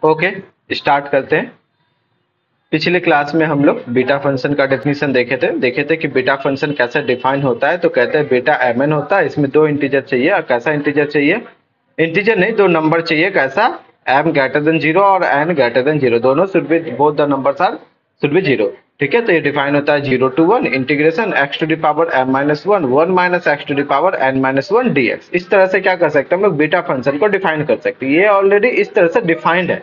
Okay, start करते हैं। पिछले क्लास में हम लोग बीटा फंक्शन का डेफिनेशन देखे थे कि बीटा फंक्शन कैसे डिफाइन होता है। तो कहते हैं बीटा mn होता है, इसमें दो इंटीजर चाहिए। और कैसा इंटीजर चाहिए? इंटीजर नहीं, दो नंबर चाहिए। कैसा? m ग्रेटर देन जीरो और n ग्रेटर देन जीरो, दोनों should be, both the numbers are should be zero. ठीक है, तो ये डिफाइन होता है 0 to 1 integration x to the power m minus one, 1 minus x to the power n minus one dx। इस तरह से क्या कर सकते हैं हम लोग? बीटा फंक्शन को डिफाइन कर सकते हैं। ये ऑलरेडी इस तरह से डिफाइंड है,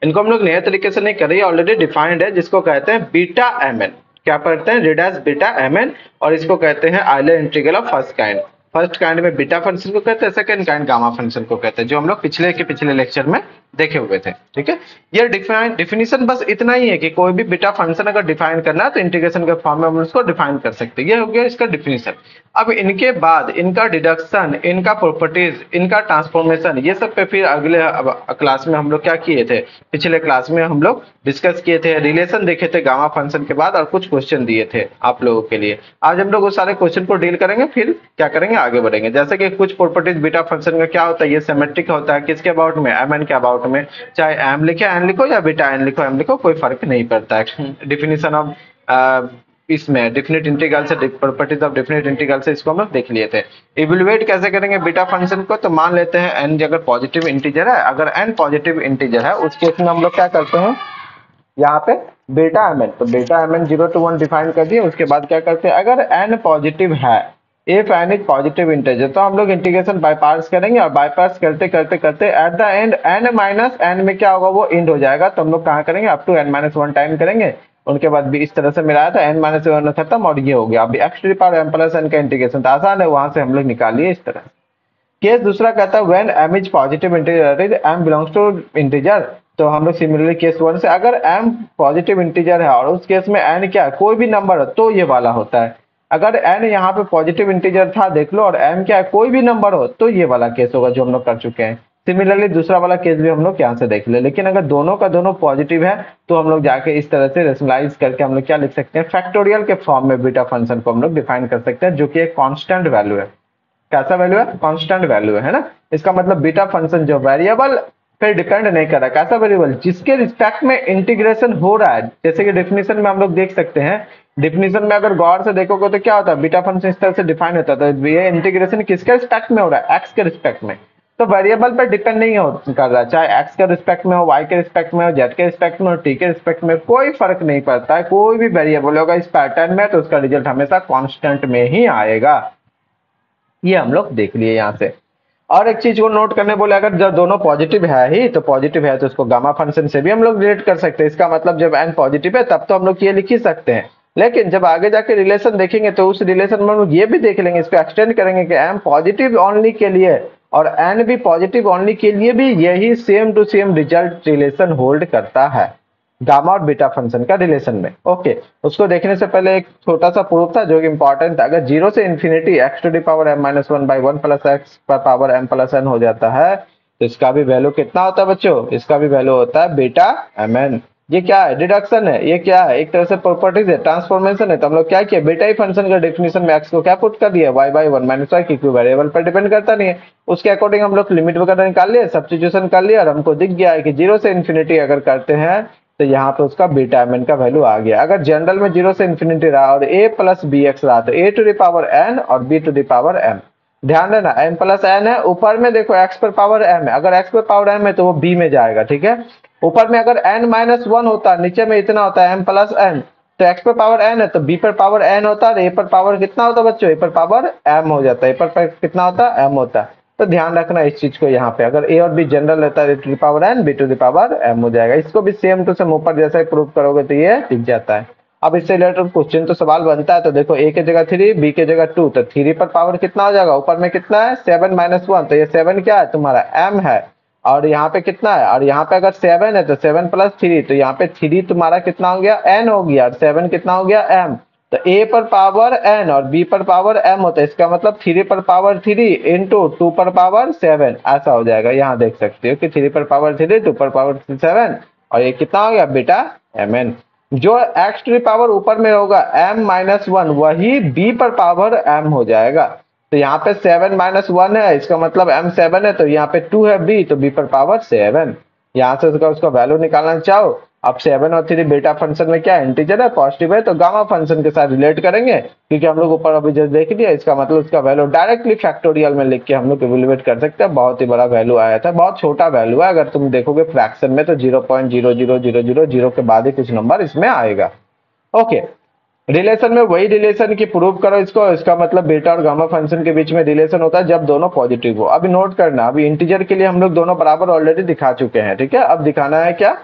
इनको हम लोग नए तरीके से नहीं कर रहे, ऑलरेडी डिफाइंड है, जिसको कहते हैं बीटा mn। क्या पढ़ते हैं? रिडस बीटा mn। और इसको कहते हैं Euler integral of first kind. First kind में बीटा फंक्शन को कहते हैं, सेकंड काइंड गामा फंक्शन को कहते हैं, जो हम लोग पिछले लेक्चर में देखे हुए थे। ठीक है, ये डिफिनीशन बस इतना ही है कि कोई भी बीटा फंक्शन अगर डिफाइन करना है तो इंटीग्रेशन के फॉर्म में हम उसको डिफाइन कर सकते हैं। ये हो गया इसका डिफिनीशन। अब इनके बाद इनका डिडक्शन, इनका प्रॉपर्टीज, इनका ट्रांसफॉर्मेशन, ये सब पे फिर अगले क्लास में हम लोग क्या किए थे? पिछले क्लास में हम लोग डिस्कस किए थे, रिलेशन देखे थे गामा फंक्शन के बाद, और कुछ क्वेश्चन दिए थे आप लोगों के लिए। आज हम लोग उस सारे क्वेश्चन को डील करेंगे, फिर क्या करेंगे? आगे बढ़ेंगे। जैसे कि कुछ प्रॉपर्टीज बीटा फंक्शन का क्या होता है, ये सिमेट्रिक होता है। किसके अबाउट में? mn के अबाउट में। चाहे m लिखे n लिखो या बीटा n लिखो m लिखो, कोई फर्क नहीं पड़ता है। डिफिनीशन ऑफ इसमें डिफिनिट इंटीग्रल से, प्रॉपर्टीज ऑफ डिफिनिट इंटीग्रल से इसको हम लोग देख लिए थे। इवेलुएट कैसे करेंगे बीटा फंक्शन को? तो मान लेते हैं n अगर पॉजिटिव इंटीजर है, अगर n पॉजिटिव इंटीजर है, उस केस में हम लोग क्या करते हैं? यहाँ पे बीटा mn, तो बीटा mn 0 to 1 डिफाइन कर दिए। उसके बाद क्या करते हैं? अगर n पॉजिटिव है, if n is positive integer, तो हम लोग इंटीग्रेशन बाय पार्ट्स करेंगे, और बाय पार्ट्स करते करते करते at the end n minus n में क्या होगा? वो इंड हो जाएगा। तो हम लोग कहाँ करेंगे? Up to n minus one time करेंगे। उनके बाद भी इस तरह से मिलाया था, n माइनस वन खत्म, और ये हो गया। अभी x to the power m plus n का इंटीग्रेशन तो आसान है, वहां से हम लोग निकाल लिए इस तरह। केस दूसरा कहता है when m is positive integer, m belongs to integer. तो हम लोग सिमिलरली केस वन से, अगर m पॉजिटिव इंटीजर है और उस केस में n क्या है? कोई भी नंबर हो, तो ये वाला होता है। अगर n यहाँ पे पॉजिटिव इंटीजर था, देख लो, और m क्या है? कोई भी नंबर हो, तो ये वाला केस होगा जो हम लोग कर चुके हैं। सिमिलरली दूसरा वाला केस भी हम लोग यहाँ से देख ले। लेकिन अगर दोनों का दोनों पॉजिटिव है, तो हम लोग जाके इस तरह से रेशनलाइज करके हम लोग क्या लिख सकते हैं? फैक्टोरियल के फॉर्म में बीटा फंक्शन को हम लोग डिफाइन कर सकते हैं, जो कि एक कांस्टेंट वैल्यू है। कैसा वैल्यू है? कांस्टेंट वैल्यू है ना। इसका मतलब बीटा फंक्शन जो वेरिएबल पे डिपेंड नहीं कर रहा। कैसा वेरिएबल? जिसके रिस्पेक्ट में इंटीग्रेशन हो रहा है। जैसे कि डेफिनेशन में हम लोग देख सकते हैं, डेफिनेशन में अगर गौर से देखोगे तो क्या होता है? बीटा फंक्शन इस तरह से डिफाइन होता है। तो ये इंटीग्रेशन किसके रिस्पेक्ट में हो रहा है? एक्स के रिस्पेक्ट में। तो वेरिएबल पर डिपेंड नहीं कर रहा, चाहे एक्स के रिस्पेक्ट में हो, वाई के रिस्पेक्ट में हो, जेड के रिस्पेक्ट में हो, टी के रिस्पेक्ट में, कोई फर्क नहीं पड़ता है। कोई भी वेरिएबल होगा इस पैटर्न में, तो उसका रिजल्ट हमेशा कांस्टेंट में ही आएगा। ये हम लोग देख लिए यहाँ से। और एक चीज को नोट करने बोले, अगर जब दोनों पॉजिटिव है ही, तो पॉजिटिव है तो उसको गामा फंक्शन से भी हम लोग रिलेट कर सकते हैं। इसका मतलब जब n पॉजिटिव है तब तो हम लोग ये लिख ही सकते हैं। लेकिन जब आगे जाके रिलेशन देखेंगे तो उस रिलेशन में हम लोग ये भी देख लेंगे, इसको एक्सटेंड करेंगे कि m पॉजिटिव ओनली के लिए और n भी पॉजिटिव ओनली के लिए भी यही same to same result relation hold करता है गामा और बीटा फंक्शन का रिलेशन में। ओके, उसको देखने से पहले एक छोटा सा प्रूफ था जो कि इंपॉर्टेंट था। अगर 0 से infinity x to the power m minus one by one plus x पर पावर m प्लस n हो जाता है, तो इसका भी वैल्यू कितना होता है बच्चों? इसका भी वैल्यू होता है बीटा mn। ये क्या है? डिडक्शन है। ये क्या है? एक तरह से प्रॉपर्टीज है, ट्रांसफॉर्मेशन है। तो हम लोग क्या किया? बीटा ही फंक्शन का डेफिनेशन में x को क्या पुट कर दिया? y by one minus y, क्योंकि वेरिएबल पर डिपेंड करता नहीं है। उसके अकॉर्डिंग हम लोग लिमिट वगैरह निकाल लिए, सब्स्टिट्यूशन कर लिया, और हमको दिख गया है कि 0 से इन्फिनिटी अगर करते हैं तो यहाँ पे उसका बीटा mn का वैल्यू आ गया। अगर जनरल में 0 से इन्फिनिटी रहा और a प्लस bx रहा, तो a to the power n और b to the power m। ध्यान देना, n प्लस n है, ऊपर में देखो x पर पावर m है। अगर x पर पावर m है तो वो b में जाएगा। ठीक है, ऊपर में अगर n माइनस वन होता, नीचे में इतना होता है m प्लस n, तो x पर पावर n है तो b पर पावर n होता है, a पर पावर कितना होता है बच्चों? a पर पावर m हो जाता है। a पर कितना होता है? m होता है। तो ध्यान रखना इस चीज को, यहाँ पे अगर a और b जनरल रहता है, a to the power n, b to the power m हो जाएगा। इसको भी सेम टू सेम ऊपर जैसा ही प्रूव करोगे तो ये दिख जाता है। अब इससे रिलेटेड क्वेश्चन तो सवाल बनता है। तो देखो a के जगह 3, b के जगह 2, तो 3 पर पावर कितना हो जाएगा? ऊपर में कितना है? 7 माइनस वन, तो ये 7 क्या है तुम्हारा? m है। और यहाँ पे कितना है? और यहाँ पे अगर 7 है तो 7 प्लस 3, तो यहाँ पे 3 तुम्हारा कितना हो गया? n हो गया, और 7 कितना हो गया? m। तो a पर पावर n और b पर पावर m होता है। इसका मतलब 3 पर पावर 3 इंटू 2 पर पावर 7, ऐसा हो जाएगा। यहाँ देख सकते हो कि 3 पर पावर 3, 2 पर पावर 7, और ये कितना हो गया? Beta mn। जो x टू द पावर ऊपर में होगा m माइनस वन, वही b पर पावर m हो जाएगा। तो यहाँ पे 7 माइनस वन है, इसका मतलब m 7 है, तो यहाँ पे 2 है b, तो b पर पावर 7। यहाँ से उसका वैल्यू निकालना चाहो, अब 7 और 3 बीटा फंक्शन में क्या इंटीजर है, पॉजिटिव है, तो गामा फंक्शन के साथ रिलेट करेंगे, क्योंकि हम लोग ऊपर अभी जस्ट देख लिया, इसका मतलब उसका वैल्यू डायरेक्टली फैक्टोरियल में लिख के हम लोग इवेल्युएट कर सकते हैं। बहुत ही बड़ा वैल्यू आया था, बहुत छोटा वैल्यू है, अगर तुम देखोगे फ्रैक्शन में तो 0.00000 के बाद ही कुछ नंबर इसमें आएगा। ओके, रिलेशन में वही रिलेशन की प्रूव करो इसको, इसका मतलब बीटा और गामा फंक्शन के बीच में रिलेशन होता है जब दोनों पॉजिटिव हो। अभी नोट करना, अभी इंटीजर के लिए हम लोग दोनों बराबर ऑलरेडी दिखा चुके हैं, ठीक है। अब दिखाना है क्या,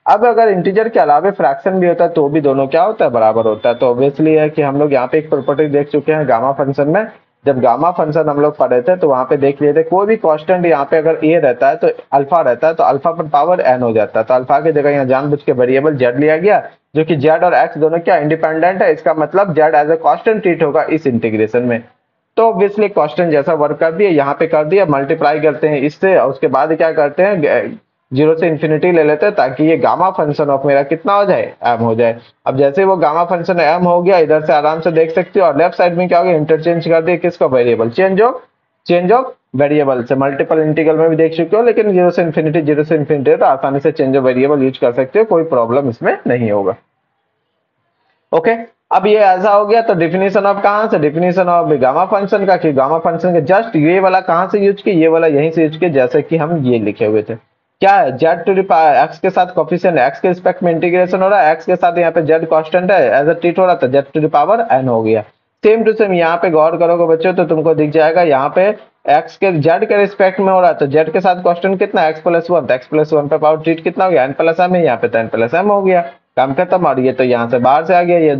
अब अगर इंटीजर के अलावा फ्रैक्शन भी होता है तो भी दोनों क्या होता है, बराबर होता है। तो ऑब्वियसली है कि हम लोग यहाँ पे एक प्रॉपर्टी देख चुके हैं गामा फंक्शन में। जब गामा फंक्शन हम लोग पढ़े थे तो वहां पे देख लिए थे, कोई भी कांस्टेंट यहाँ पे अगर ए रहता है तो अल्फा रहता है, तो अल्फा पर पावर एन हो जाता है। तो अल्फा की जगह यहाँ जानबूझ के वेरिएबल जेड लिया गया, जो कि जेड और एक्स दोनों क्या इंडिपेंडेंट है, इसका मतलब z as a constant treat होगा इस इंटीग्रेशन में। तो ऑब्वियसली कांस्टेंट जैसा वर्क कर दिया, यहाँ पे कर दिया, मल्टीप्लाई करते हैं इससे, और उसके बाद क्या करते हैं, 0 से इन्फिनिटी ले लेते हैं, ताकि ये गामा फंक्शन ऑफ मेरा कितना हो जाए, एम हो जाए। अब जैसे वो गामा फंक्शन एम हो गया, इधर से आराम से देख सकते हो, और लेफ्ट साइड में क्या हो गया, इंटरचेंज कर दिया किसका, वेरिएबल, चेंज ऑफ वेरिएबल से। मल्टीपल इंटीग्रल में भी देख चुके हो, लेकिन 0 से इन्फिनिटी तो आसानी से चेंज ऑफ वेरिएबल यूज कर सकते हो, कोई प्रॉब्लम इसमें नहीं होगा। ओके, अब ये ऐसा हो गया, तो डिफिनेशन ऑफ कहां से, डिफिनेशन ऑफ गामा फंक्शन का, कि गामा फंक्शन का जस्ट ये वाला कहां से यूज किया, ये वाला यहीं से यूज किया, जैसे कि हम ये लिखे हुए थे। क्या है, जेड टू एक्स के साथ कोफिशिएंट एक्स के रिस्पेक्ट में इंटीग्रेशन हो रहा है, एक्स के साथ यहाँ पे जेड कांस्टेंट है, एज अ ट्रीट हो रहा था, z to the power n हो गया। सेम टू सेम यहाँ पे गौर करोगे बच्चों तो तुमको दिख जाएगा, यहाँ पे एक्स के जेड के रिस्पेक्ट में हो रहा है, तो जेड के साथ कांस्टेंट कितना, एक्स प्लस वन, तो एक्स प्लस वन पे पावर ट्रीट कितना हो गया, एन प्लस एम है, यहाँ पे तो एन प्लस एम हो गया, काम खत्म। और ये तो यहाँ से बाहर से आ गया, ये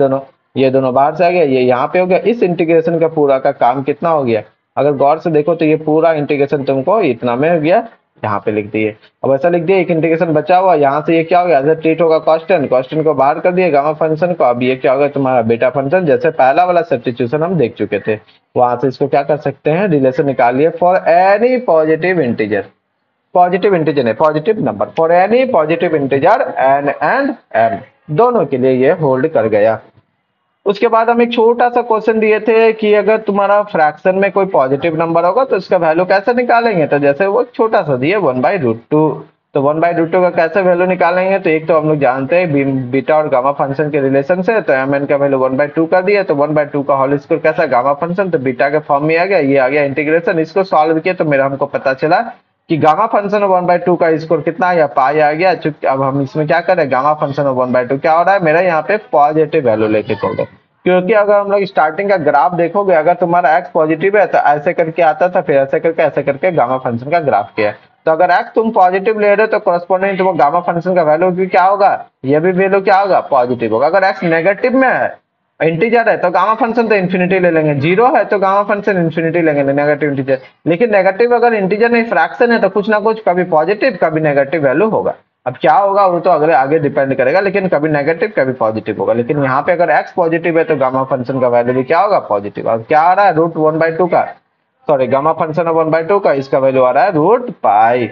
दोनों बाहर से आ गया, ये यहाँ पे हो गया। इस इंटीग्रेशन का पूरा का काम कितना हो गया, अगर गौर से देखो तो ये पूरा इंटीग्रेशन तुमको इतना में हो गया, यहाँ पे लिख दिए। अब ऐसा लिख दिया, एक इंटीग्रेशन बचा हुआ, यहाँ से ये क्या हो गया, एज अ ट्रीट होगा कांस्टेंट को बाहर कर दिए गामा फंक्शन को। अब ये क्या होगा तुम्हारा बीटा फंक्शन, जैसे पहला वाला सब्स्टिट्यूशन हम देख चुके थे, वहां से इसको क्या कर सकते हैं, रिलेशन निकालिए for any positive integer, positive integer है positive number, for any positive integer n and m, दोनों के लिए ये होल्ड कर गया। उसके बाद हम एक छोटा सा क्वेश्चन दिए थे कि अगर तुम्हारा फ्रैक्शन में कोई पॉजिटिव नंबर होगा तो इसका वैल्यू कैसे निकालेंगे, तो जैसे वो छोटा सा दिया 1/√2, तो 1/√2 का कैसे वैल्यू निकालेंगे, तो एक तो हम लोग जानते हैं बीटा और गामा फंक्शन के रिलेशन से, तो एम एन का वैल्यू 1/2 कर दिया, तो 1/2 का होल स्क्वायर कैसा, गामा फंक्शन, तो बीटा के फॉर्म में आ गया, ये आ गया इंटीग्रेशन। इसको सॉल्व किया तो मेरा हमको पता चला कि गामा फंक्शन ऑफ 1/2 का स्कोर कितना आया, पाई आ गया। चूंकि अब हम इसमें क्या करें, गामा फंक्शन ऑफ 1/2 क्या हो रहा है मेरा यहाँ पे पॉजिटिव वैल्यू लेके चलो, क्योंकि अगर हम लोग स्टार्टिंग का ग्राफ देखोगे, अगर तुम्हारा एक्स पॉजिटिव है तो ऐसे करके आता था, फिर ऐसे करके गामा फंक्शन का ग्राफ किया। तो अगर एक्स तुम पॉजिटिव ले रहे हो तो कॉरेस्पॉन्डिंग तुम गामा फंक्शन का वैल्यू भी क्या होगा, ये भी वैल्यू क्या होगा, पॉजिटिव होगा। अगर एक्स नेगेटिव में है, इंटीजर है, तो गामा फंक्शन तो इन्फिनिटी ले लेंगे, जीरो है तो गामा फंक्शन इन्फिनिटी लेंगे, नेगेटिव इंटीजर। लेकिन नेगेटिव अगर इंटीजर नहीं फ्रैक्शन है तो कुछ ना कुछ कभी पॉजिटिव कभी नेगेटिव वैल्यू होगा। अब क्या होगा वो तो अगले आगे डिपेंड करेगा, लेकिन कभी नेगेटिव कभी पॉजिटिव होगा। लेकिन यहाँ पे अगर एक्स पॉजिटिव है तो गामा फंक्शन का वैल्यू भी क्या होगा, पॉजिटिव। अब क्या आ रहा है, √1/2 का, सॉरी गामा फंक्शन ऑफ 1/2 का, इसका वैल्यू आ रहा है √π।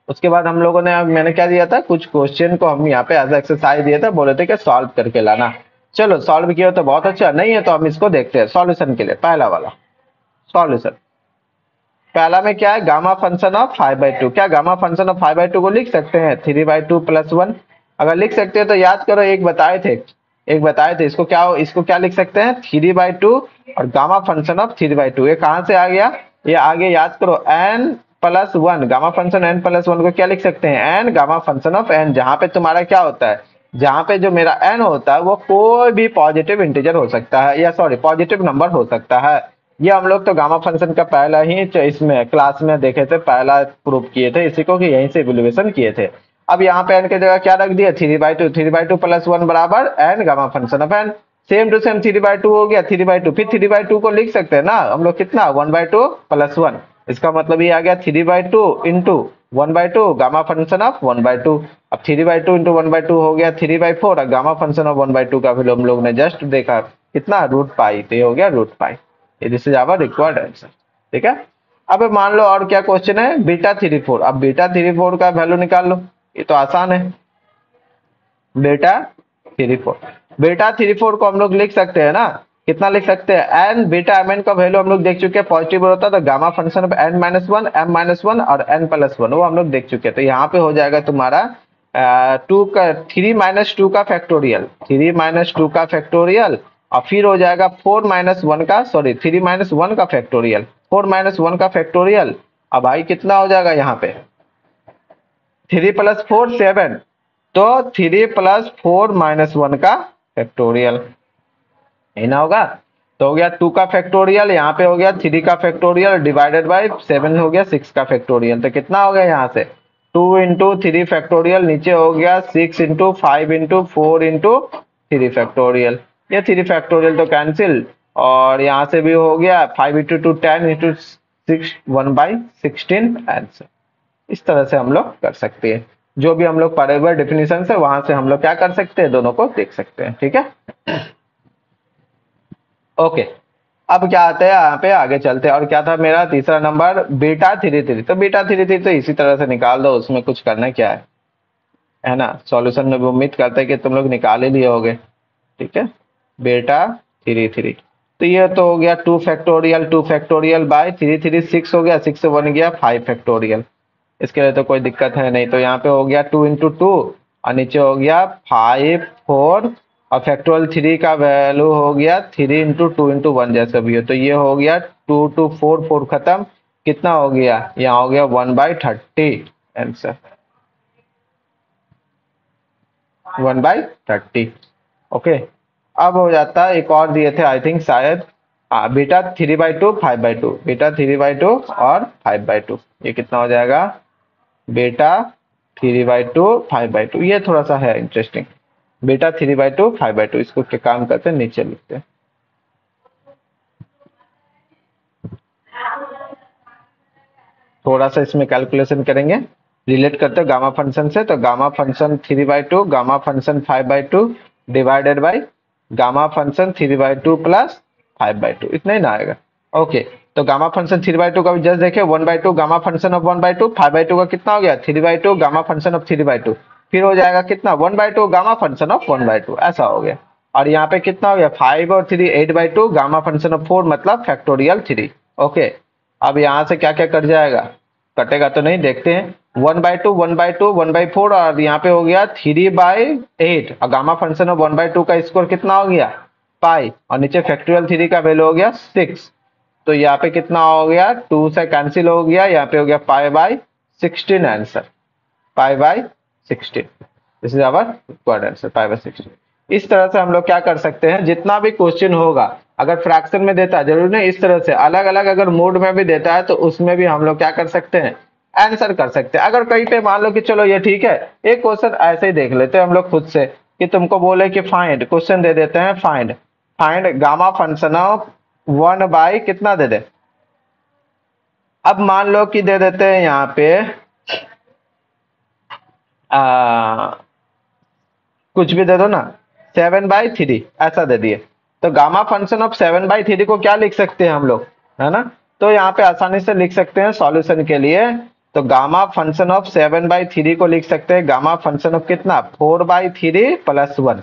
उसके बाद हम लोगों ने, मैंने क्या दिया था, कुछ क्वेश्चन को हम यहाँ पे एज एक्सरसाइज दिया था, बोले थे कि सॉल्व करके लाना। चलो सॉल्व किया तो बहुत अच्छा, नहीं है तो हम इसको देखते हैं सॉल्यूशन के लिए। पहला वाला सॉल्यूशन, पहला में क्या है, गामा फंक्शन ऑफ 5/2, क्या गामा फंक्शन ऑफ 5/2 को लिख सकते हैं 3/2 + 1, अगर लिख सकते हैं तो याद करो, एक बताए थे इसको क्या, इसको क्या लिख सकते हैं 3/2 और गामा फंक्शन ऑफ 3/2, ये कहां से आ गया, ये आगे याद करो n+1, गामा फंक्शन n+1 को क्या लिख सकते हैं, n gamma function of n, जहां पे तुम्हारा क्या होता है, जहां पे जो मेरा n होता है वो कोई भी पॉजिटिव इंटीजर हो सकता है, या सॉरी पॉजिटिव नंबर हो सकता है। ये हम लोग तो गामा फंक्शन का पहला ही इसमें क्लास में देखे थे, पहला प्रूफ किए थे इसी को, कि यहीं से इवैल्यूएशन किए थे। अब यहाँ पे n की जगह क्या रख दिया, 3/2 + 1 बराबर n gamma function of n, same to same 3/2 हो गया, 3/2 फिर 3/2 को लिख सकते हैं ना हम लोग कितना, 1/2 + 1, इसका मतलब ये आ गया 3/2 इंटू 1/2 गामा फंक्शन ऑफ 1/2। अब 3/2 इंटू 1/2 हो गया 3/4, और गामा फंक्शन ऑफ 1/2 का वैल्यू हम लोग ने जस्ट देखा कितना, √π, तो ये हो गया √π। This is our required answer, ठीक है। अब मान लो और क्या क्वेश्चन है, β34, अब β34 का वैल्यू निकाल लो, ये तो आसान है। β34 को हम लोग लिख सकते हैं ना, कितना लिख सकते हैं, एन बीटा एम एन का वैल्यू हम लोग देख चुके हैं, पॉजिटिव होता है तो gamma function of n minus one, m minus one और एन प्लस वन, वो हम लोग देख चुके हैं। तो यहाँ पे हो जाएगा तुम्हारा टू का थ्री माइनस टू का फैक्टोरियल, थ्री माइनस टू का फैक्टोरियल, और फिर हो जाएगा फोर माइनस वन का, सॉरी थ्री माइनस वन का फैक्टोरियल, फोर माइनस वन का फैक्टोरियल। अब भाई कितना हो जाएगा यहाँ पे, थ्री प्लस फोर सेवन, तो three plus four minus one का फैक्टोरियल, है ना होगा। तो हो गया टू का फैक्टोरियल, यहाँ पे हो गया थ्री का फैक्टोरियल डिवाइडेड बाय सेवन हो गया सिक्स का फैक्टोरियल। तो कितना हो गया यहाँ से, टू इंटू थ्री फैक्टोरियल, नीचे हो गया six into five into four into three factorial, ये थ्री फैक्टोरियल तो कैंसिल, और यहाँ से भी हो गया five into two ten into six one by sixteen answer. इस तरह से हम लोग कर सकते हैं, जो भी हम लोग पढ़े हुए डेफिनेशन से वहां से हम लोग क्या कर सकते हैं, दोनों को देख सकते हैं। ठीक है, ओके। अब क्या आता है यहाँ पे, आगे चलते हैं। और क्या था मेरा तीसरा नंबर, बीटा थ्री थ्री। तो बीटा थ्री थ्री तो इसी तरह से निकाल दो, उसमें कुछ करना क्या है ना। सॉल्यूशन में भी उम्मीद करते हैं कि तुम लोग निकाल ही लिए होगे। ठीक है, बीटा थ्री थ्री, तो ये तो हो गया two factorial by three three, six हो गया, सिक्स से बन गया फाइव फैक्टोरियल। इसके लिए तो कोई दिक्कत है नहीं। तो यहाँ पे हो गया टू इंटू टू, और नीचे हो गया फाइव फोर, और फैक्टोरियल थ्री का वैल्यू हो गया three into two into one जैसा भी हो। तो ये हो गया टू टू फोर, फोर खत्म, कितना हो गया, यहाँ हो गया one by thirty answer, one by thirty. Okay, अब हो जाता है एक और दिए थे आई थिंक शायद, beta three by two five by two, beta three by two और फाइव बाई टू, ये कितना हो जाएगा, beta three by two five by two. ये थोड़ा सा है interesting, beta three by two five by two, इसको क्या काम करते हैं, नीचे लिखते हैं। थोड़ा सा इसमें कैलकुलेशन करेंगे, रिलेट करते हैं गामा फंक्शन से। तो gamma function three by two, gamma function five by two divided by gamma function three by two plus five by two, इतना ही ना आएगा। ओके, तो gamma function three by two का भी जस्ट देखे, one by two gamma function of one by two, five by two का कितना हो गया, three by two gamma function of three by two, फिर हो जाएगा कितना, one by two gamma function of one by two, ऐसा हो गया। और यहाँ पे कितना हो गया, फाइव और three eight by two gamma function of four, मतलब फैक्टोरियल थ्री। ओके, अब यहाँ से क्या क्या कट जाएगा, कटेगा तो नहीं, देखते हैं। One by two one by two one by four, और यहाँ पे हो गया थ्री बाई एट, और gamma function of one by two का स्कोर कितना हो गया, पाई, और नीचे फैक्टोरियल थ्री का वैल्यू हो गया सिक्स। तो यहाँ पे कितना हो गया, टू से कैंसिल हो गया, यहाँ पे हो गया pi by sixteen answer, pi by sixteen, this is our required answer, pi by sixteen. इस तरह से हम लोग क्या कर सकते हैं, जितना भी क्वेश्चन होगा, अगर फ्रैक्शन में देता है, जरूरी नहीं इस तरह से, अलग अलग अगर मोड में भी देता है तो उसमें भी हम लोग क्या कर सकते हैं, आंसर कर सकते हैं। अगर कहीं पे मान लो कि चलो ये ठीक है, एक क्वेश्चन ऐसे ही देख लेते हैं हम लोग खुद से, कि तुमको बोले कि फाइंड, क्वेश्चन दे देते हैं find, find gamma function of one by कितना दे दे। अब मान लो कि दे देते हैं यहाँ पे कुछ भी दे दो ना, सेवन बाई थ्री ऐसा दे दिए, तो gamma function of seven by three को क्या लिख सकते हैं हम लोग, है ना। तो यहाँ पे आसानी से लिख सकते हैं सॉल्यूशन के लिए, तो gamma function of seven by three को लिख सकते हैं गामा फंक्शन ऑफ कितना, four by three plus one.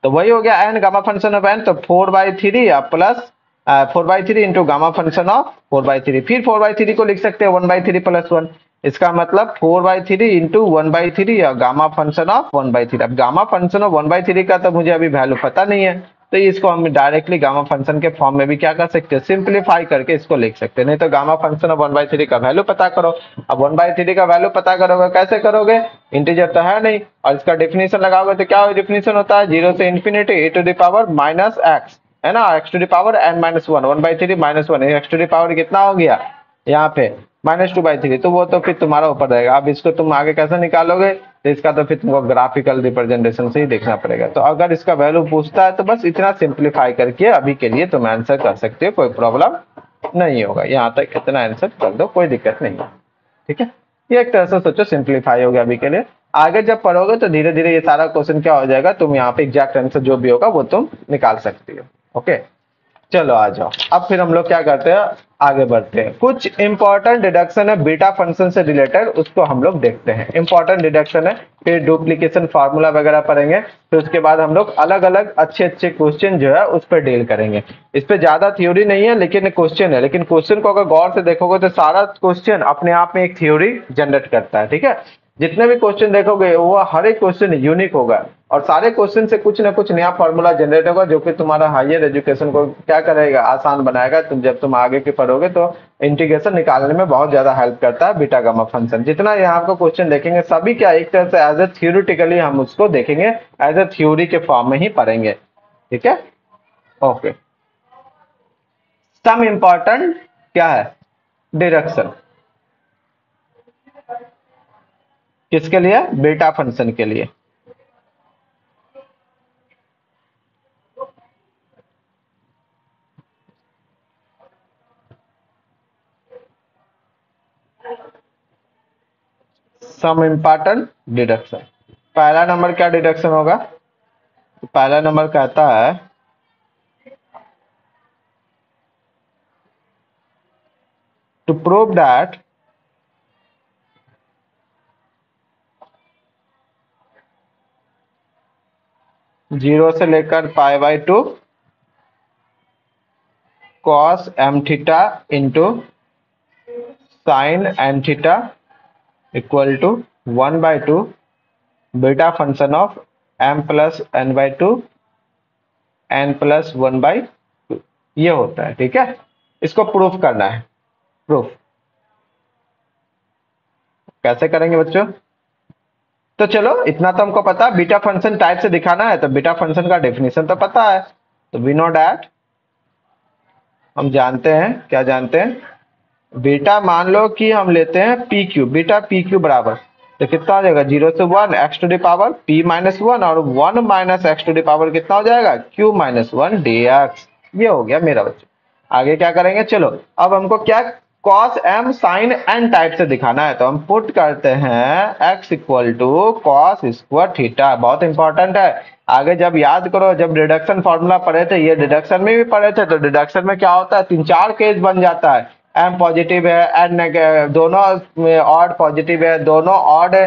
तो वही हो गया n gamma function of n, तो फोर बाई थ्री या plus four by three into gamma function of four by three, फिर फोर बाई थ्री को लिख सकते हैं one by three plus one, इसका मतलब four by three into one by three या gamma function of one by three. अब gamma function of one by three का तो मुझे अभी वैल्यू पता नहीं है, तो इसको हम डायरेक्टली गामा फंक्शन के फॉर्म में भी क्या कर सकते हैं, सिंप्लीफाई करके इसको लिख सकते हैं। नहीं तो gamma function of one by three का वैल्यू पता करो, अब वन बाई थ्री का वैल्यू पता करोगे, कैसे करोगे, इंटीजर तो है नहीं, और इसका डेफिनेशन लगाओगे तो क्या डेफिनेशन होता है, जीरो से infinity e to the power minus x, है ना, x to the power n minus one, one by three minus one, x to the power कितना हो गया यहाँ पे माइनस टू बाई थ्री, तो वो तो फिर तुम्हारा ऊपर रहेगा। अब इसको तुम आगे कैसे निकालोगे, तो इसका तो फिर तुमको ग्राफिकल रिप्रेजेंटेशन से ही देखना पड़ेगा। तो अगर इसका वैल्यू पूछता है तो बस इतना सिंप्लीफाई करके अभी के लिए तुम आंसर कर सकते हो, कोई प्रॉब्लम नहीं होगा, यहाँ तक इतना आंसर कर दो, कोई दिक्कत नहीं है। ठीक है, ये एक तरह से सोचो सिंप्लीफाई हो गया अभी के लिए। आगे जब पढ़ोगे तो धीरे धीरे ये सारा क्वेश्चन क्या हो जाएगा, तुम यहाँ पे एग्जैक्ट आंसर जो भी होगा वो तुम निकाल सकती हो। ओके, चलो आ जाओ। अब फिर हम लोग क्या करते हैं, आगे बढ़ते हैं। कुछ इंपॉर्टेंट डिडक्शन है बीटा फंक्शन से रिलेटेड, उसको हम लोग देखते हैं। इंपॉर्टेंट डिडक्शन है, फिर डुप्लीकेशन फार्मूला वगैरह पढ़ेंगे, फिर उसके बाद हम लोग अलग अलग अच्छे अच्छे क्वेश्चन जो है उस पर डील करेंगे। इस पे ज्यादा थ्योरी नहीं है लेकिन क्वेश्चन है, लेकिन क्वेश्चन को अगर गौर से देखोगे तो सारा क्वेश्चन अपने आप में एक थ्योरी जनरेट करता है। ठीक है, जितने भी क्वेश्चन देखोगे वो हर एक क्वेश्चन यूनिक होगा और सारे क्वेश्चन से कुछ ना कुछ नया फॉर्मूला जनरेट होगा जो कि तुम्हारा हायर एजुकेशन को क्या करेगा, आसान बनाएगा। जब तुम आगे के पढ़ोगे तो इंटीग्रेशन निकालने में बहुत ज्यादा हेल्प करता है बीटा गामा फंक्शन। जितना यहाँ आपको क्वेश्चन देखेंगे सभी क्या एक तरह से एज ए थ्योरेटिकली हम उसको देखेंगे, एज ए थ्योरी के फॉर्म में ही पढ़ेंगे। ठीक है, ओके। सम इंपॉर्टेंट क्या है, डिडक्शन, किसके लिए, बीटा फंक्शन के लिए। सम इम्पॉर्टेंट डिडक्शन, पहला नंबर क्या डिडक्शन होगा, तो पहला नंबर कहता है टू प्रूव दैट जीरो से लेकर pi by two cos m theta into sine n theta equal to 1/2 beta function of m plus n by two n plus 1/2 ये होता है। ठीक है, इसको प्रूफ करना है। प्रूफ कैसे करेंगे बच्चों, तो चलो इतना तो हमको पता है, बीटा फंक्शन टाइप से दिखाना है तो बीटा फंक्शन का डेफिनेशन तो पता है, तो वी नो डैट, हम जानते हैं, क्या जानते हैं, बीटा मान लो कि हम लेते हैं p q, beta p q बराबर, तो कितना हो जाएगा 0 से 1 x to the power p minus 1 और 1 minus x to the power कितना हो जाएगा क्यू माइनस 1 डी एक्स। ये हो गया मेरा बच्चा। आगे क्या करेंगे, चलो अब हमको क्या cos m sin n type से दिखाना है, तो हम पुट करते हैं x equal to cos square theta. बहुत इंपॉर्टेंट है, आगे जब याद करो जब डिडक्शन फॉर्मूला पढ़े थे, ये डिडक्शन में भी पढ़े थे, तो डिडक्शन में क्या होता है 3-4 केस बन जाता है, m पॉजिटिव है n दोनों ऑड पॉजिटिव है, दोनों ऑड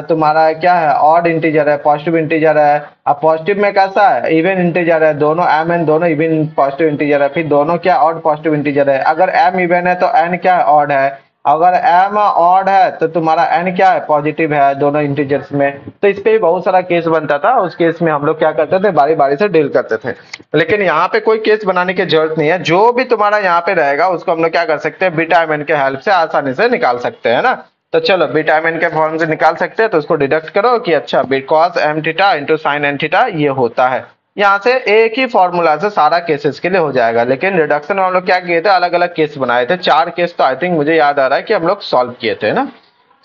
तुम्हारा क्या है ऑड इंटीजर है, पॉजिटिव इंटीजर है। अब पॉजिटिव में कैसा है इवन इंटीजर है, दोनों m n दोनों इवन पॉजिटिव इंटीजर है, फिर दोनों क्या ऑड पॉजिटिव इंटीजर है। अगर m इवन है तो n क्या है ऑड है, अगर m ऑड है तो तुम्हारा n क्या है पॉजिटिव है दोनों इंटीजर्स में। तो इस पे भी बहुत सारा केस बनता था, उस केस में हम लोग क्या करते थे बारी बारी से डील करते थे, लेकिन यहाँ पे कोई केस बनाने की जरूरत नहीं है। जो भी तुम्हारा यहाँ पे रहेगा उसको हम लोग क्या कर सकते हैं बीटा mn के हेल्प से आसानी से निकाल सकते हैं ना। तो चलो बीटा mn के फॉर्म से निकाल सकते हैं, तो उसको डिडक्ट करो कि अच्छा cos m theta into sine n theta ये होता है। यहाँ से एक ही फॉर्मूला से सारा केसेस के लिए हो जाएगा, लेकिन रिडक्शन में हम लोग क्या किए थे अलग अलग केस बनाए थे, 4 केस तो आई थिंक मुझे याद आ रहा है कि हम लोग सॉल्व किए थे ना।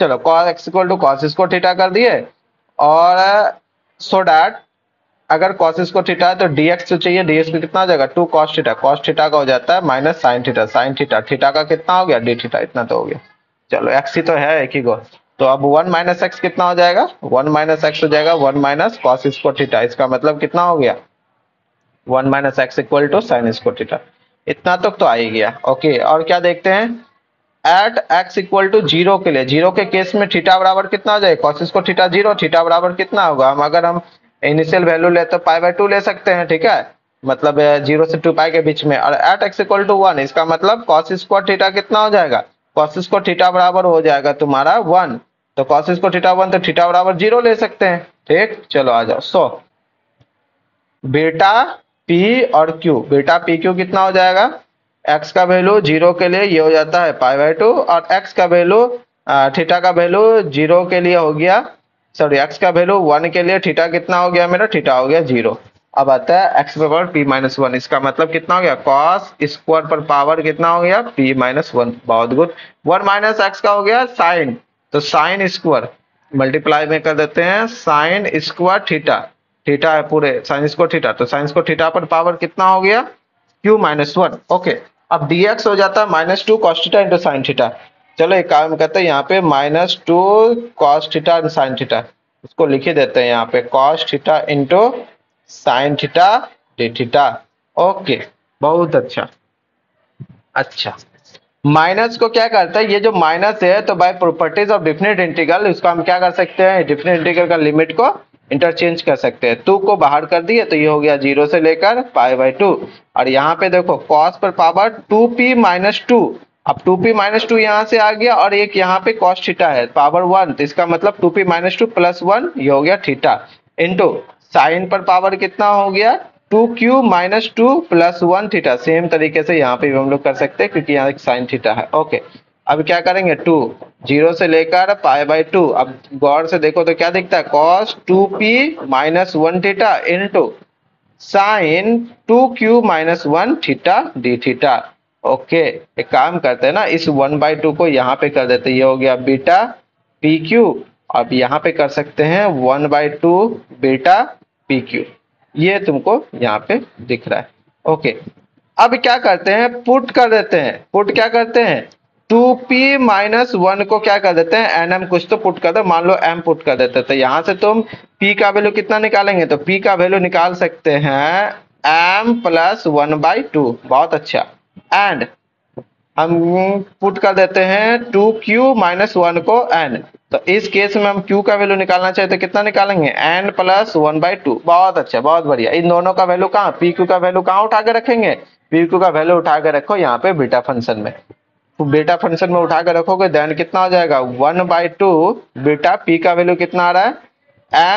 चलो cos x equal to cos square theta कर दिए, और सो डैट अगर cos स्क्वायर थीटा है तो dx जो चाहिए, dx को कितना हो जाएगा 2 cos थीटा का हो जाता है माइनस साइन थीटा, थीटा का कितना हो गया d थीटा, इतना तो हो गया। चलो x ही तो है एक ही को, तो अब 1 माइनस एक्स कितना हो जाएगा 1 माइनस एक्स हो जाएगा 1 माइनस कॉस स्क्वायर थीटा, इसका मतलब कितना हो गया 1 minus x equal to sine square theta. इतना तक तो आ ही गया। ओके, और क्या देखते हैं एट x इक्वल टू 0 के लिए, 0 के केस में थीटा बराबर कितना हो जाएगा कॉस स्क्वायर थीटा 0, थीटा बराबर कितना होगा, हम अगर हम इनिशियल वैल्यू ले तो π/2 ले सकते हैं। ठीक है, मतलब 0 से 2 पाई के बीच में, और एट x इक्वल टू 1 इसका मतलब कॉस स्क्वायर थीटा कितना हो जाएगा कॉस स्क्वायर थीटा बराबर हो जाएगा तुम्हारा 1, तो कॉस स्क्वायर थीटा 1 तो थीटा बराबर 0 ले सकते हैं। ठीक, चलो आ जाओ। सो बेटा p और q, बेटा p q कितना हो जाएगा, x का वैल्यू 0 के लिए ये हो जाता है π/2, और x का वैल्यू थीटा का वैल्यू 0 के लिए हो गया, सॉरी x का वैल्यू 1 के लिए थीटा कितना हो गया मेरा, थीटा हो गया 0। अब आता है x पावर p माइनस 1, इसका मतलब कितना हो गया cos स्क्वायर पर पावर कितना हो गया p माइनस 1, बहुत गुड। 1 माइनस एक्स का हो गया साइन, तो साइन स्क्वायर मल्टीप्लाई में कर देते हैं साइन स्क्वायर थीटा, थीटा है पूरे साइन स्क्वायर थीटा, तो साइन स्क्वायर थीटा पर पावर कितना हो गया q माइनस 1। ओके, अब dx हो जाता है minus 2 cos theta into sine theta. चलो एक काम करते हैं यहाँ पे minus 2 cos theta into sine theta, इसको लिखे देते हैं यहाँ पे cos theta into sine theta D theta. Okay, बहुत अच्छा। अच्छा, माइनस को क्या करता है, ये जो माइनस है तो by properties of definite integral इसको हम क्या कर सकते हैं, डिफिनिट इंटीग्रल का लिमिट को इंटरचेंज कर सकते हैं। 2 को बाहर कर दिए तो ये हो गया 0 से लेकर π/2। और यहाँ पे देखो cos पर पावर 2p-2, अब 2p-2 यहाँ से आ गया और एक यहाँ पे cos थीटा है पावर 1, तो इसका मतलब 2p-2 प्लस 1 ये हो गया थीटा, इंटू साइन पर पावर कितना हो गया 2q-2 प्लस 1 थीटा। सेम तरीके से यहाँ पे भी हम लोग कर सकते हैं क्योंकि यहाँ एक साइन थीटा है। ओके, अब क्या करेंगे 2 0 से लेकर π/2। अब गौर से देखो तो क्या दिखता है cos 2p-1 theta into sign 2q-1 theta D theta. Okay, एक काम करते हैं ना, इस 1/2 को यहाँ पे कर देते हैं, ये हो गया बीटा पी क्यू। अब यहाँ पे कर सकते हैं 1/2 बीटा पी क्यू, ये तुमको यहाँ पे दिख रहा है। ओके, अब क्या करते हैं, पुट कर देते हैं। पुट क्या करते हैं, 2p-1 को क्या कर देते हैं, nm कुछ तो पुट कर दो, मान लो m पुट कर देते हैं। तो यहाँ से तुम p का वैल्यू कितना निकालेंगे, तो p का वैल्यू निकाल सकते हैं m प्लस 1/2। बहुत अच्छा, एंड हम पुट कर देते हैं 2q-1 को n। तो इस केस में हम q का वैल्यू निकालना चाहे तो कितना निकालेंगे, n प्लस 1/2। बहुत अच्छा, बहुत बढ़िया। इन दोनों का वैल्यू कहाँ, pq का वैल्यू कहाँ उठा के रखेंगे, pq का वैल्यू उठा के रखो यहाँ पे बीटा फंक्शन में। तो बीटा फंक्शन में उठा के रखोगे देन कितना हो जाएगा 1/2 बीटा p का वैल्यू कितना आ रहा है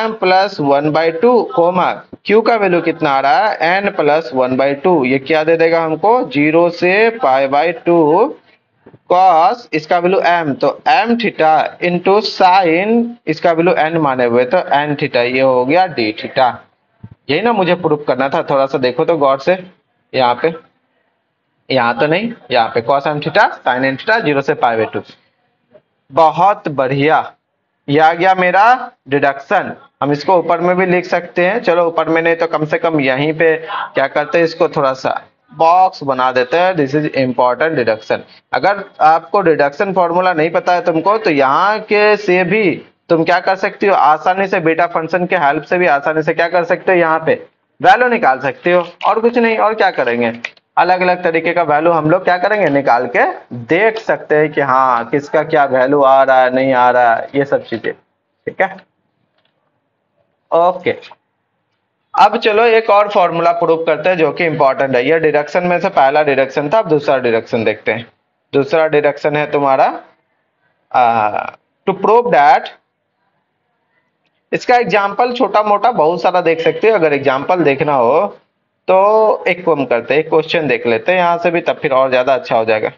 m प्लस 1/2 कोमा q का वैल्यू कितना आ रहा है n प्लस 1/2। ये क्या दे देगा हमको 0 से π/2 cos इसका वैल्यू m, तो m थीटा इंटू साइन इसका वैल्यू n माने हुए तो n थीटा, ये हो गया d थीटा। यही ना मुझे प्रूफ करना था, थोड़ा सा देखो तो गौर से। यहाँ पे, यहाँ तो नहीं, यहाँ पे cos m theta sin n theta 0 से π/2। बहुत बढ़िया, ये आ गया मेरा डिडक्शन। हम इसको ऊपर में भी लिख सकते हैं, चलो ऊपर में नहीं तो कम से कम यहीं पे क्या करते हैं, इसको थोड़ा सा बॉक्स बना देते हैं, दिस इज इम्पोर्टेंट डिडक्शन। अगर आपको डिडक्शन फॉर्मूला नहीं पता है तुमको, तो यहाँ के से भी तुम क्या कर सकती हो, आसानी से बीटा फंक्शन के हेल्प से भी आसानी से क्या कर सकते हो, यहाँ पे वैल्यू निकाल सकते हो। और कुछ नहीं, और क्या करेंगे, अलग अलग तरीके का वैल्यू हम लोग क्या करेंगे, निकाल के देख सकते हैं कि हाँ किसका क्या वैल्यू आ रहा है नहीं आ रहा है, ये सब चीजें। ठीक है, ओके। अब चलो एक और फॉर्मूला प्रूव करते हैं जो कि इंपॉर्टेंट है। ये डिडक्शन में से पहला डिडक्शन था, अब दूसरा डिडक्शन देखते हैं। दूसरा डिडक्शन है तुम्हारा टू प्रूव दैट, इसका एग्जाम्पल छोटा मोटा बहुत सारा देख सकते हो। अगर एग्जाम्पल देखना हो तो एक काम करते हैं, एक क्वेश्चन देख लेते हैं यहाँ से भी, तब फिर और ज्यादा अच्छा हो जाएगा।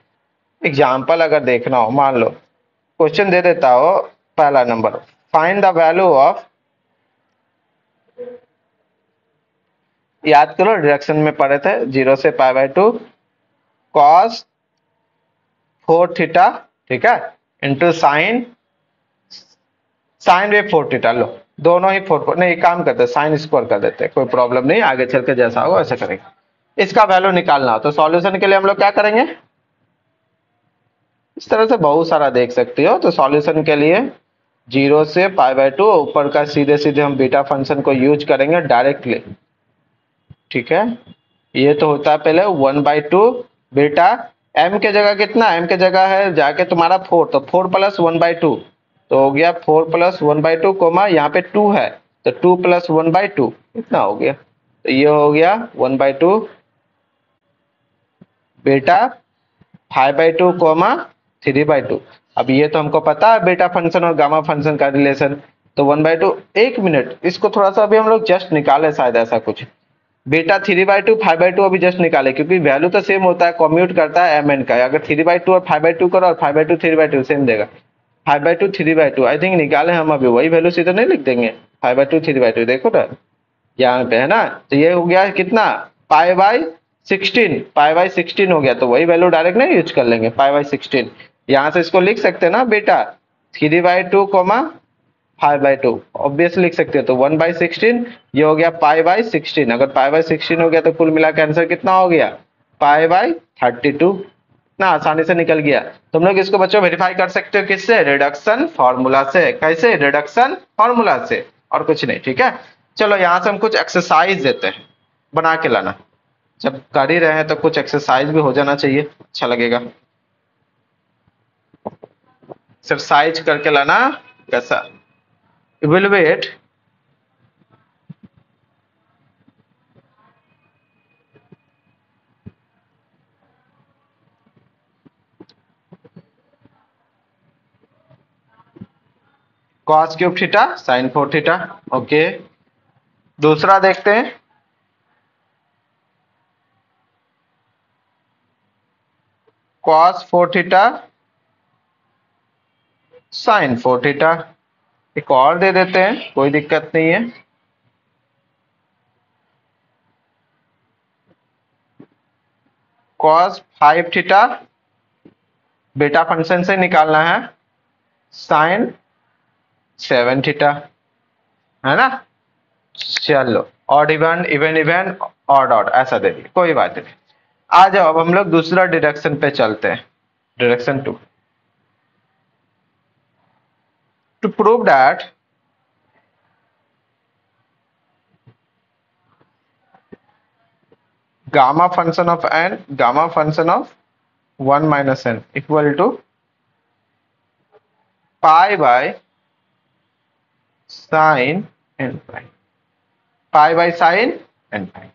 एग्जाम्पल अगर देखना हो, मान लो क्वेश्चन दे देता हो, पहला number, find the value of, याद करो डिडक्शन में पढ़े थे 0 से π/2 cos 4 थीटा, ठीक है, इंटू साइन साइन वे 4 थीटा। लो दोनों ही 4 नहीं, एक काम करते हैं साइन स्क्वायर कर देते हैं, कोई प्रॉब्लम नहीं, आगे चल के जैसा होगा ऐसा करेंगे। इसका वैल्यू निकालना हो तो सॉल्यूशन के लिए हम लोग क्या करेंगे, इस तरह से बहुत सारा देख सकते हो। तो सॉल्यूशन के लिए 0 से π/2 ऊपर का सीधे सीधे हम बीटा फंक्शन को यूज करेंगे डायरेक्टली। ठीक है, ये तो होता है पहले 1/2 बीटा, m के जगह कितना, m के जगह है जाके तुम्हारा 4, तो 4 प्लस 1/2 तो हो गया 4 प्लस 1/2 कोमा यहाँ पे 2 है तो 2 प्लस 1/2 कितना हो गया, तो ये हो गया 1/2 बेटा 5/2 कोमा 3/2। अब ये तो हमको पता है बेटा फंक्शन और गामा फंक्शन का रिलेशन, तो 1/2। एक मिनट, इसको थोड़ा सा अभी हम लोग जस्ट निकाले, शायद ऐसा कुछ बेटा 3/2 5/2 अभी जस्ट निकाले, क्योंकि वैल्यू तो सेम होता है, कम्यूट करता है mn का। अगर 3/2 और 5/2 करो और 5/2 3/2 सेम देगा, 5/2 3/2 आई थिंक निकाले हम अभी, वही वैल्यू सीधे नहीं लिख देंगे 5/2 3/2, देखो ना यहाँ पे है ना। तो ये हो गया कितना π/16 हो गया, तो वही वैल्यू डायरेक्ट नहीं यूज कर लेंगे π/16। यहाँ से इसको लिख सकते हैं ना बेटा 3/2 5/2 ऑब्वियसली लिख सकते हो, तो 1/16 ये हो गया π/16। अगर π/16 हो गया तो कुल मिला के आंसर कितना हो गया π/32, ना आसानी से निकल गया। तुम लोग इसको बच्चों वेरीफाई कर सकते हो किससे, रिडक्शन फॉर्मूला से। कैसे, रिडक्शन फॉर्मूला से, और कुछ नहीं। ठीक है, चलो यहाँ से हम कुछ एक्सरसाइज देते हैं, बना के लाना, जब कर ही रहे हैं तो कुछ एक्सरसाइज भी हो जाना चाहिए, अच्छा लगेगा। एक्सरसाइज करके लाना कैसा evaluate cos cube theta sin 4 theta. Okay, दूसरा देखते हैं। cos 4 theta sin 4 theta. एक और दे देते हैं, कोई दिक्कत नहीं है। cos 5 थीटा बीटा फंक्शन से निकालना है, sin 7 थीटा, है ना। चलो, odd even even even odd odd ऐसा दे दिए, कोई बात नहीं। आ जाओ, अब हम लोग दूसरा डायरेक्शन पे चलते हैं, direction 2। To prove that gamma function of n, gamma function of 1 minus n equal to pi by sin n pi, pi by sin n pi।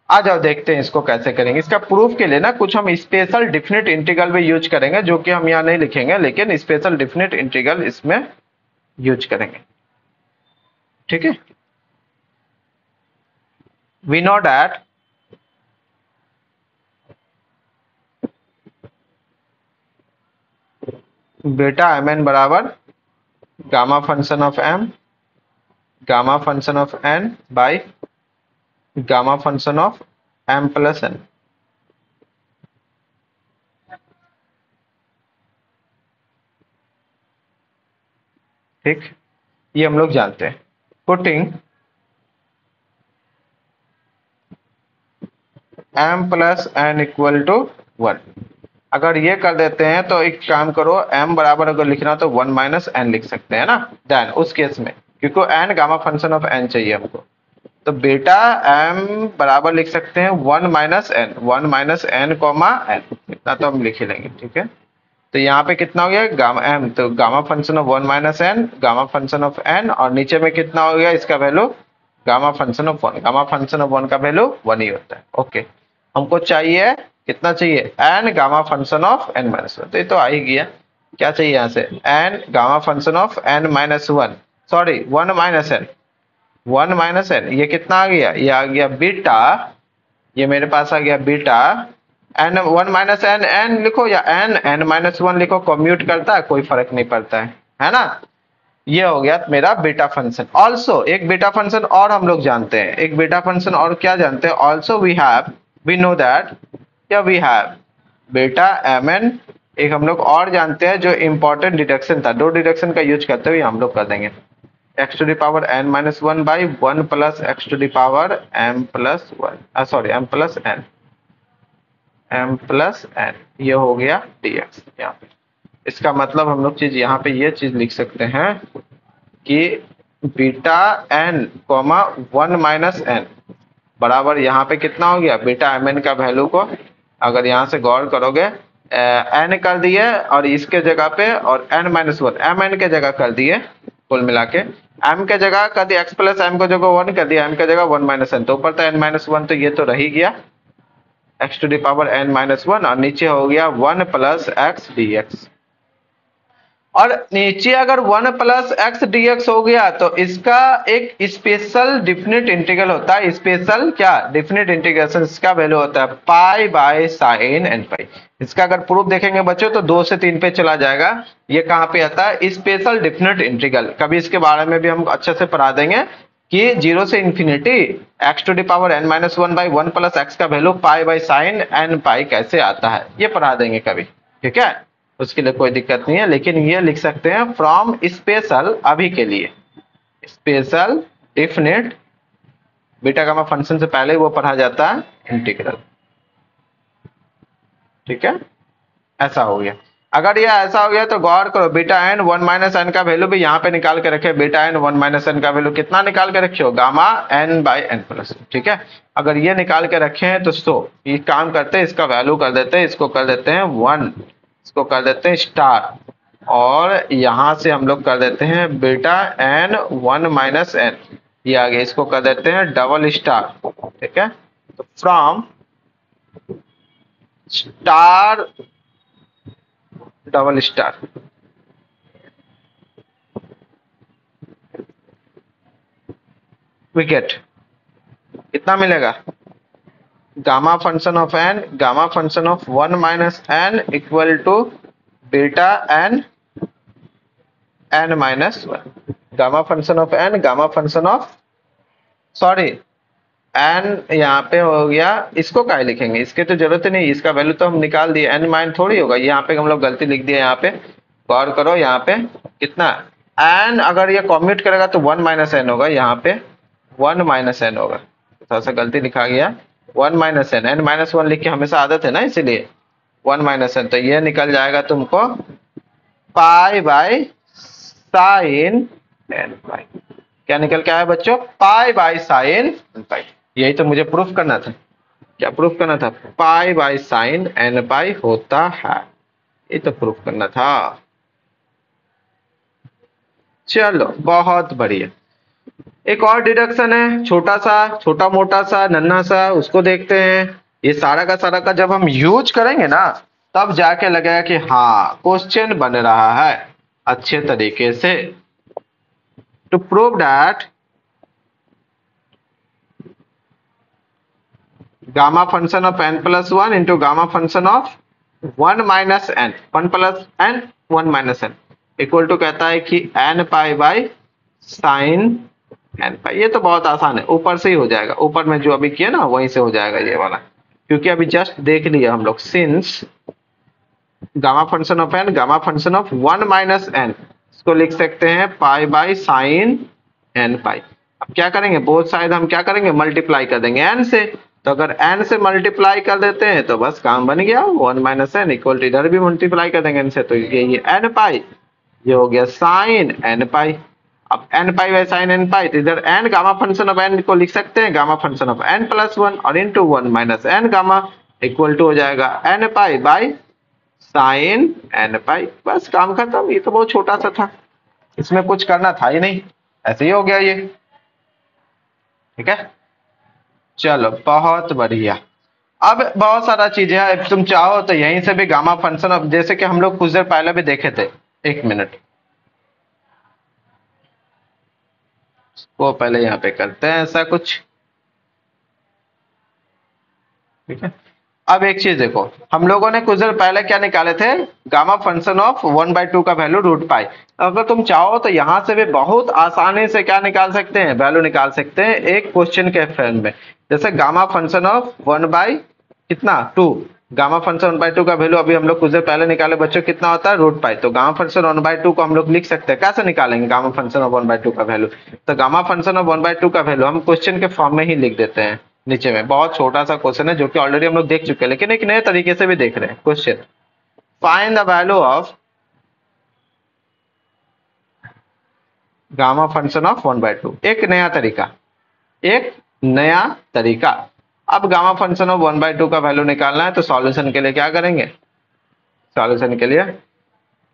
आ जाओ देखते हैं इसको कैसे करेंगे। इसका प्रूफ के लिए ना कुछ हम स्पेशल डिफिनिट इंटीग्रल भी यूज करेंगे, जो कि हम यहाँ नहीं लिखेंगे, लेकिन स्पेशल डिफिनिट इंटीग्रल इसमें यूज करेंगे। ठीक है, we know that beta mn बराबर gamma function of m, gamma function of n by gamma function of m plus n। ठीक, ये हम लोग जानते हैं। Putting m plus n equal to 1, अगर ये कर देते हैं तो एक काम करो, m बराबर अगर लिखना तो 1 माइनस n लिख सकते हैं ना। देन उस केस में, क्योंकि n gamma function of n चाहिए हमको, तो बेटा m बराबर लिख सकते हैं 1 minus n, 1 minus n comma n, इतना तो हम लिख ही लेंगे। ठीक है, तो यहाँ पे कितना हो गया गामा m, तो gamma function of 1 minus n, gamma function of n, और नीचे में कितना हो गया इसका value gamma function of 1, gamma function of 1 का वैल्यू 1 ही होता है। ओके, हमको चाहिए कितना चाहिए n gamma function of n minus 1, तो ये तो आ ही गया। क्या चाहिए यहाँ से n gamma function of n minus 1, sorry 1 minus n, 1 minus n, ये कितना आ गया, ये आ गया बीटा, ये मेरे पास आ गया beta n 1 minus n, n लिखो या n माइनस 1 लिखो, कम्यूट करता है, कोई फर्क नहीं पड़ता है ना। ये हो गया मेरा बीटा फंक्शन। ऑल्सो एक बीटा फंक्शन और हम लोग जानते हैं, एक बीटा फंक्शन और क्या जानते हैं, ऑल्सो वी नो दैट, या वी हैव बीटा mn। एक हम लोग और जानते हैं जो इंपॉर्टेंट डिडक्शन था, दो डिडक्शन का यूज करते हुए हम लोग कर देंगे, x to the power n minus 1 by 1 plus x to the power m plus 1, sorry m plus n, m plus n, ये हो गया dx। यहाँ पे इसका मतलब हम लोग चीज यहाँ पे ये चीज लिख सकते हैं कि beta n comma 1 minus n बराबर यहाँ पे कितना हो गया, बीटा mn का वैल्यू को अगर यहाँ से गौर करोगे n कर दिए और इसके जगह पे, और n माइनस 1 mn के जगह कर दिए, कुल मिला के m के जगह कर दिया, x प्लस m को जगह 1 कर दिया, m के जगह 1 माइनस n, तो ऊपर था n माइनस 1, तो ये तो रह ही गया x to the power n minus 1, और नीचे हो गया 1 प्लस x dx। और नीचे अगर 1 प्लस एक्स dx हो गया तो इसका एक स्पेशल डिफिनिट इंटीग्रल होता है, स्पेशल क्या डिफिनिट इंटीग्रेशन, इसका वैल्यू होता है पाई बाय साइन एन पाई। इसका अगर प्रूफ देखेंगे बच्चों तो 2 से 3 पे चला जाएगा। ये कहाँ पे आता है, स्पेशल डिफिनिट इंटीग्रल, कभी इसके बारे में भी हम अच्छे से पढ़ा देंगे कि 0 से infinity x to the power n minus 1 by 1 plus x का value pi by sine n pi कैसे आता है, ये पढ़ा देंगे कभी। ठीक है, उसके लिए कोई दिक्कत नहीं है, लेकिन ये लिख सकते हैं फ्रॉम स्पेशल, अभी के लिए special definite beta gamma function से पहले वो पढ़ा जाता है इंटीग्रल। ठीक है, ऐसा हो गया। अगर ये ऐसा हो गया तो गौर करो, बीटा एन 1 माइनस एन का वैल्यू भी यहाँ पे निकाल के रखे, बीटा एन 1 माइनस एन का वैल्यू कितना निकाल के रखे हो, gamma n by n plus. ठीक है, अगर ये निकाल के रखे हैं तो ये काम करते हैं, इसका वैल्यू कर देते हैं, इसको कर देते हैं 1, इसको कर देते हैं स्टार, और यहां से हम लोग कर देते हैं बीटा एन 1 माइनस एन, ये आगे इसको कर देते हैं डबल स्टार। ठीक है, तो from star double star, we get कितना मिलेगा, gamma function of n, gamma function of 1 minus N equal to beta n n minus 1, gamma function of n, gamma function of, sorry n यहाँ पे हो गया, इसको क्या लिखेंगे, इसके तो जरूरत ही नहीं, इसका वैल्यू तो हम निकाल दिए, एन माइन थोड़ी होगा, यहाँ पे हम लोग गलती लिख दिए, यहाँ पे गौर करो, यहाँ पे कितना एन, अगर ये कॉम्यूट करेगा तो 1 माइनस एन होगा, यहाँ पे 1 माइनस एन होगा, थोड़ा सा गलती लिखा गया, 1 माइनस एन, एन माइनस 1 लिख के हमेशा आदत है ना, इसीलिए 1 माइनस एन, तो ये निकल जाएगा तुमको पाई बाई साइन एन पाई, क्या निकल के आया बच्चों, पाई बाई साइन पाई, यही तो मुझे प्रूफ करना था, क्या प्रूफ करना था, पाई बाई साइन एन पाई होता है, ये तो प्रूफ करना था। चलो बहुत बढ़िया, एक और डिडक्शन है, छोटा सा, छोटा मोटा सा, नन्हा सा, उसको देखते हैं। ये सारा का जब हम यूज करेंगे ना, तब जाके लगेगा कि हाँ क्वेश्चन बन रहा है अच्छे तरीके से। To prove that gamma function of n plus 1 into gamma function of 1 minus n, 1 plus n 1 minus N equal to कहता है कि n pi by sine n pi, ये तो बहुत आसान है, ऊपर से ही हो जाएगा, ऊपर में जो अभी किया ना वहीं से हो जाएगा ये वाला, क्योंकि अभी जस्ट देख लिया हम लोग, since gamma function of n, gamma function of 1 minus n, इसको लिख सकते हैं pi by sine n pi. अब क्या करेंगे, बोथ साइड हम क्या करेंगे, मल्टीप्लाई कर देंगे एन से, तो अगर एन से मल्टीप्लाई कर देते हैं तो बस काम बन गया, 1 माइनस एन इक्वल टू, इधर भी मल्टीप्लाई कर देंगे एन से, तो ये एन पाई, ये हो गया साइन एन पाई। अब n pi by sine n pi, तो इधर n gamma function of n को लिख सकते हैं gamma function of n plus 1 और into 1 minus n gamma equal to हो जाएगा n pi by sine n pi, बस काम खत्म, ये तो बहुत छोटा सा था, इसमें कुछ करना था ही नहीं, ऐसे ही हो गया ये। ठीक है, चलो बहुत बढ़िया। अब बहुत सारा चीजें हैं, तुम चाहो तो यहीं से भी गामा फंक्शन ऑफ, जैसे कि हम लोग कुछ देर पहले भी देखे थे, एक मिनट वो पहले यहाँ पे करते हैं ऐसा कुछ। ठीक है, अब एक चीज देखो, हम लोगों ने कुछ देर पहले क्या निकाले थे, गामा फंक्शन ऑफ 1/2 का वैल्यू रूट पाई। अगर तुम चाहो तो यहां से भी बहुत आसानी से क्या निकाल सकते हैं, वैल्यू निकाल सकते हैं एक क्वेश्चन के फॉर्म में, जैसे gamma function of 1/2, gamma function 1/2 का वैल्यू अभी हम लोग कुछ देर पहले निकाले बच्चों, कितना होता है रूट पाई, तो गामा फंक्शन 1/2 को हम लोग लिख सकते हैं, कैसे निकालेंगे गामा फंक्शन ऑफ 1/2 का वैल्यू, तो गामा फंक्शन ऑफ 1/2 का वैल्यू हम क्वेश्चन के फॉर्म में ही लिख देते हैं, नीचे में बहुत छोटा सा क्वेश्चन है जो कि ऑलरेडी हम लोग देख चुके हैं, लेकिन एक नए तरीके से भी देख रहे हैं question, find the value of gamma function of 1/2, एक नया तरीका, एक नया तरीका। अब गामा फंक्शन ऑफ 1/2 का वैल्यू निकालना है, तो सॉल्यूशन के लिए क्या करेंगे, सॉल्यूशन के लिए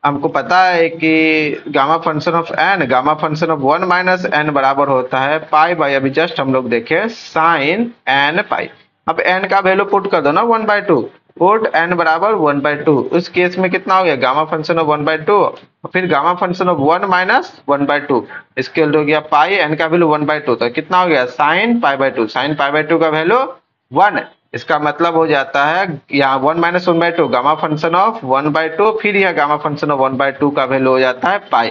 हमको पता है कि gamma function of n, gamma function of 1 minus n बराबर होता है पाई बाई, अभी जस्ट हम लोग देखे साइन एन पाई। अब एन का वैल्यू पुट कर दो ना 1/2, पुट एन बराबर 1/2, उस केस में कितना हो गया गामा फंक्शन ऑफ 1/2, फिर गामा फंक्शन ऑफ 1 माइनस 1/2, इसके हो गया पाई, एन का वैल्यू 1/2, तो कितना हो गया साइन पाई/2, साइन पाई/2 का वैल्यू 1, इसका मतलब हो जाता है यहाँ 1 माइनस 1/2 गामा फंक्शन ऑफ 1/2, फिर यह गामा फंक्शन ऑफ 1/2 का वैल्यू हो जाता है पाई,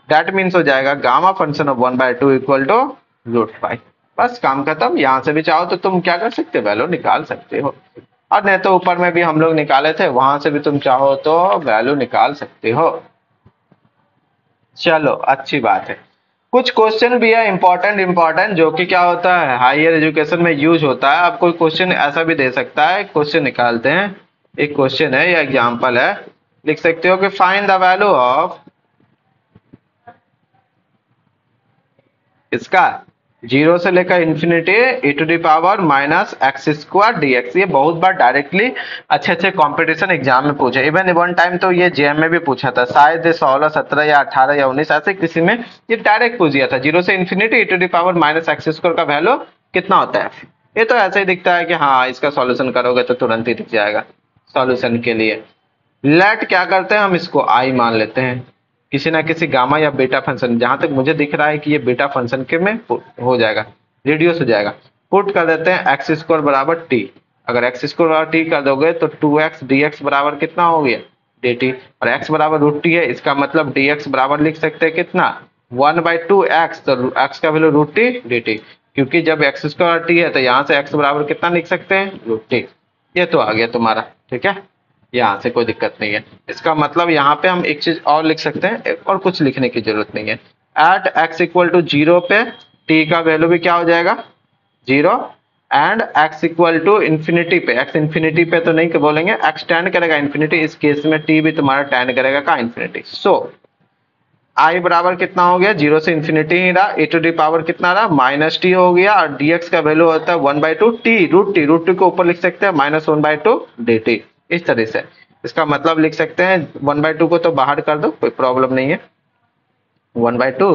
दैट मीन्स हो जाएगा gamma function of 1/2 equal to root pi, बस काम खत्म। यहाँ से भी चाहो तो तुम क्या कर सकते हो, वैल्यू निकाल सकते हो, और नहीं तो ऊपर में भी हम लोग निकाले थे, वहां से भी तुम चाहो तो वैल्यू निकाल सकते हो। चलो अच्छी बात है, कुछ क्वेश्चन भी है इंपॉर्टेंट जो कि क्या होता है हायर एजुकेशन में यूज होता है। अब कोई क्वेश्चन ऐसा भी दे सकता है, क्वेश्चन निकालते हैं, एक क्वेश्चन है या एग्जांपल है, लिख सकते हो कि फाइंड द वैल्यू ऑफ इसका जीरो से लेकर infinity e to the power minus x square dx। ये बहुत बार डायरेक्टली अच्छे अच्छे कंपटीशन एग्जाम में पूछे, इवन वन टाइम तो ये जेएम में भी पूछा था, शायद 16 17 या 18 या 19 ऐसे किसी में ये डायरेक्ट पूछ दिया था। जीरो से infinity e to the power minus x square का वैल्यू कितना होता है। ये तो ऐसे ही दिखता है कि हाँ इसका सॉल्यूशन करोगे तो तुरंत ही दिख जाएगा। सॉल्यूशन के लिए लेट क्या करते हैं, हम इसको आई मान लेते हैं, किसी ना किसी गामा या बीटा फंक्शन, जहां तक मुझे दिख रहा है कि ये बीटा फंक्शन के में हो जाएगा, रिड्यूस हो जाएगा। पुट कर देते हैं एक्स स्क्वायर बराबर टी। अगर एक्स स्क्वायर बराबर टी कर दोगे तो 2x dx बराबर कितना हो गया dt, और x बराबर रूट टी है, इसका मतलब dx बराबर लिख सकते हैं कितना 1/2x, तो x का वैल्यू रूट टी dt, क्योंकि जब एक्स स्क्वायर टी है तो यहाँ से x बराबर कितना लिख सकते हैं रूट टी। ये तो आ गया तुम्हारा, ठीक है, यहाँ से कोई दिक्कत नहीं है। इसका मतलब यहाँ पे हम एक चीज और लिख सकते हैं, और कुछ लिखने की जरूरत नहीं है। At x equal to zero पे t का वैल्यू भी क्या हो जाएगा zero, and x equal to infinity पे, x इन्फिनिटी पे तो नहीं बोलेंगे, x टेंड करेगा इन्फिनिटी, इस केस में t भी तुम्हारा टेंड करेगा का इन्फिनिटी। सो i बराबर कितना हो गया, जीरो से इन्फिनिटी ही रहा, e टू दी पावर कितना रहा माइनस टी हो गया, और dx का वैल्यू होता है 1/2 t, रूट टी को ऊपर लिख सकते हैं माइनस 1/2 dt। इस तरह से इसका मतलब लिख सकते हैं 1/2 को तो बाहर कर दो, कोई प्रॉब्लम नहीं है, 1/2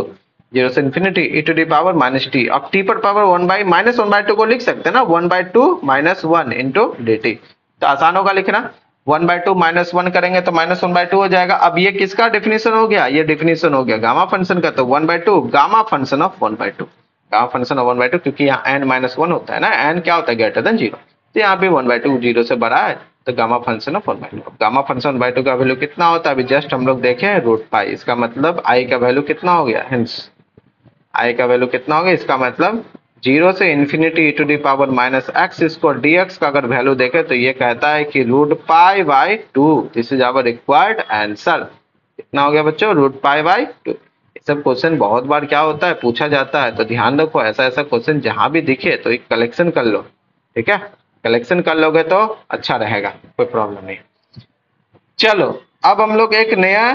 जीरो से infinity e to the power minus t. अब t पर पावर 1/-1/2 को लिख सकते हैं ना, 1/2 माइनस 1 इंटू dt, तो आसान होगा लिखना। 1/2 माइनस 1 करेंगे तो माइनस 1/2 हो जाएगा। अब ये किसका डेफिनेशन हो गया, ये डेफिनेशन हो गया गामा फंक्शन का, तो 1/2 gamma function of 1/2, gamma function of 1/2, क्योंकि यहाँ n-1 होता है ना, n क्या होता है ग्रेटर देन जीरो, तो यहाँ पे 1/2 जीरो से बड़ा है, तो gamma function of 1/2। Gamma function 1/2 का वैल्यू कितना होता है, अभी जस्ट हम लोग देखे रूट पाई, इसका मतलब आई का वैल्यू कितना हो गया, हिंस आई का वैल्यू कितना हो गया, इसका मतलब जीरो से infinity e to the power minus x square dx का अगर वैल्यू देखे तो ये कहता है कि root pi by two, this is our required answer. कितना हो गया बच्चों, रूट पाई बाई टू। ये सब क्वेश्चन बहुत बार क्या होता है पूछा जाता है, तो ध्यान रखो ऐसा ऐसा क्वेश्चन जहां भी दिखे तो एक कलेक्शन कर लो, ठीक है, कलेक्शन कर लोगे तो अच्छा रहेगा, कोई प्रॉब्लम नहीं। चलो अब हम लोग एक नया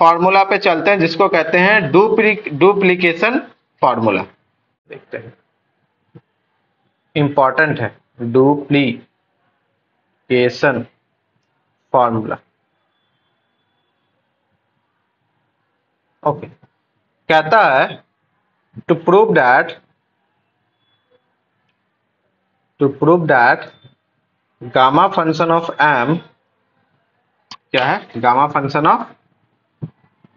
फॉर्मूला पे चलते हैं जिसको कहते हैं डुप्लीकेशन फॉर्मूला, देखते हैं, इंपॉर्टेंट है डुप्लीकेशन फॉर्मूला। ओके, कहता है to prove that gamma function of m, क्या है gamma function of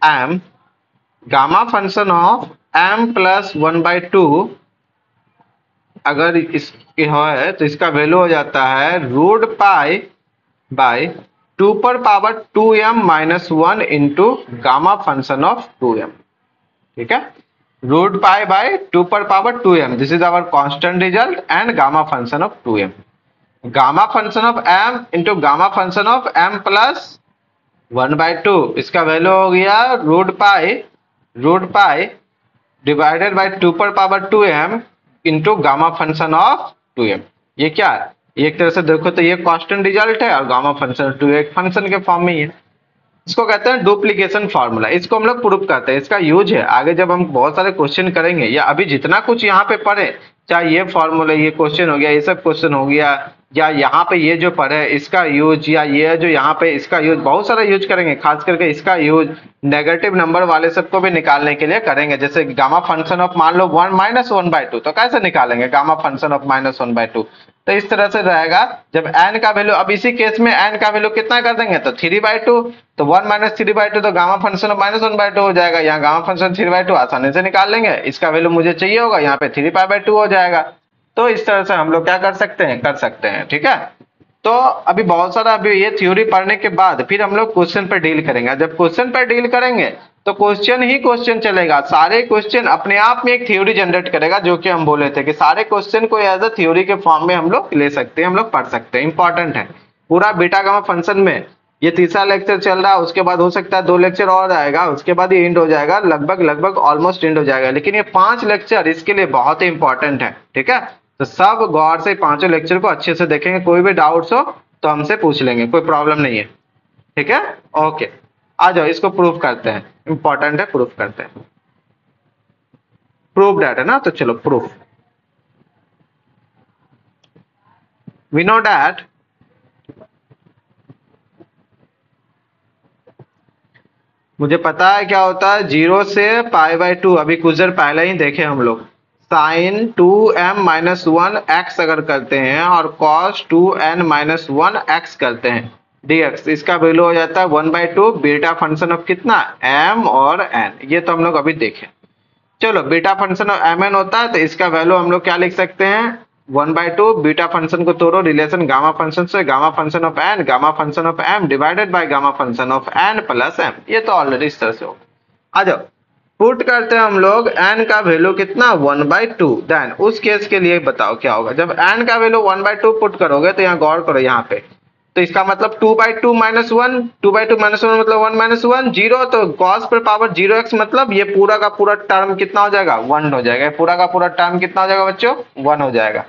m, gamma function of m plus 1/2 अगर इस है तो इसका वैल्यू हो जाता है रूट पाई बाई 2 पर power 2m minus 1 into gamma function of 2m, ठीक है, रूट पाई बाई 2 पर power 2m, this is our constant result and gamma function of 2m, gamma function of m into gamma function of m plus 1/2, इसका value हो गया root pi divided by 2 पर power 2m into gamma function of 2m। ये क्या है, एक तरह से देखो तो ये कांस्टेंट रिजल्ट है और गामा फंक्शन 2 एक फंक्शन के फॉर्म में ही है, इसको कहते हैं डुप्लीकेशन फार्मूला। इसको हम लोग प्रूव करते हैं, इसका यूज है आगे जब हम बहुत सारे क्वेश्चन करेंगे, या अभी जितना कुछ यहाँ पे पढ़े, चाहे ये फॉर्मूला ये क्वेश्चन हो गया, ये सब क्वेश्चन हो गया, या यहाँ पे ये जो पढ़े इसका यूज, या ये जो यहाँ पे इसका यूज, बहुत सारा यूज करेंगे, खास करके इसका यूज नेगेटिव नंबर वाले सबको भी निकालने के लिए करेंगे। जैसे गामा फंक्शन ऑफ मान लो 1-1/2, तो कैसे निकालेंगे गामा फंक्शन ऑफ -1/2, तो इस तरह से रहेगा जब n का वैल्यू, अब इसी केस में n का वैल्यू कितना कर देंगे तो 3/2, तो 1 - 3/2 तो गामा फंक्शन ऑफ -1/2 हो जाएगा, यहाँ गामा फंक्शन 3/2 आसानी से निकाल लेंगे, इसका वैल्यू मुझे चाहिए होगा यहाँ पे 3π/2 हो जाएगा। तो इस तरह से हम लोग क्या कर सकते हैं, ठीक है। तो अभी बहुत सारा अभी ये थ्योरी पढ़ने के बाद फिर हम लोग क्वेश्चन पर डील करेंगे, जब क्वेश्चन पर डील करेंगे तो क्वेश्चन ही क्वेश्चन चलेगा, सारे क्वेश्चन अपने आप में एक थ्योरी जनरेट करेगा, जो कि हम बोले थे कि सारे क्वेश्चन को एज अ थ्योरी के फॉर्म में हम लोग ले सकते हैं, हम लोग पढ़ सकते हैं, इंपॉर्टेंट है पूरा बीटा गामा फंक्शन में। ये तीसरा लेक्चर चल रहा है, उसके बाद हो सकता है 2 लेक्चर और आएगा, उसके बाद ये एंड हो जाएगा, लगभग ऑलमोस्ट एंड हो जाएगा, लेकिन ये 5 लेक्चर इसके लिए बहुत ही इंपॉर्टेंट है, ठीक है। तो सब गौर से 5 लेक्चर को अच्छे से देखेंगे, कोई भी डाउट्स हो तो हमसे पूछ लेंगे, कोई प्रॉब्लम नहीं है, ठीक है। ओके, आ जाओ इसको प्रूफ करते हैं, इंपॉर्टेंट है, प्रूफ करते हैं। प्रूव दैट है ना, तो चलो प्रूफ। वी नो दैट मुझे पता है क्या होता है, 0 से π/2, अभी कुछ देर पहले ही देखे हम लोग, साइन 2m-1 x अगर करते हैं और cos 2n-1 x करते हैं dx, इसका वैल्यू हो जाता है 1/2 बीटा फंक्शन ऑफ कितना, m और n। ये तो हम लोग अभी देखे। चलो बीटा फंक्शन ऑफ mn होता है तो इसका वैल्यू हम लोग क्या लिख सकते हैं, 1/2 बीटा फंक्शन को तोड़ो रिलेशन गामा फंक्शन से, gamma function of n gamma function of m divided by gamma function of n plus m। ये तो ऑलरेडी इस तरह से हो। आ जाओ पुट करते हैं हम लोग n का वैल्यू कितना, 1/2। देन उस केस के लिए बताओ क्या होगा, जब n का वैल्यू 1/2 पुट करोगे तो यहाँ गौर करो, यहाँ पे तो इसका मतलब 2/2 माइनस 1, 2/2 माइनस 1 मतलब 1 माइनस 1 0, तो cos पर पावर 0x मतलब ये पूरा का पूरा टर्म कितना हो जाएगा, 1 हो जाएगा। पूरा का पूरा टर्म कितना हो जाएगा बच्चों, 1 हो जाएगा।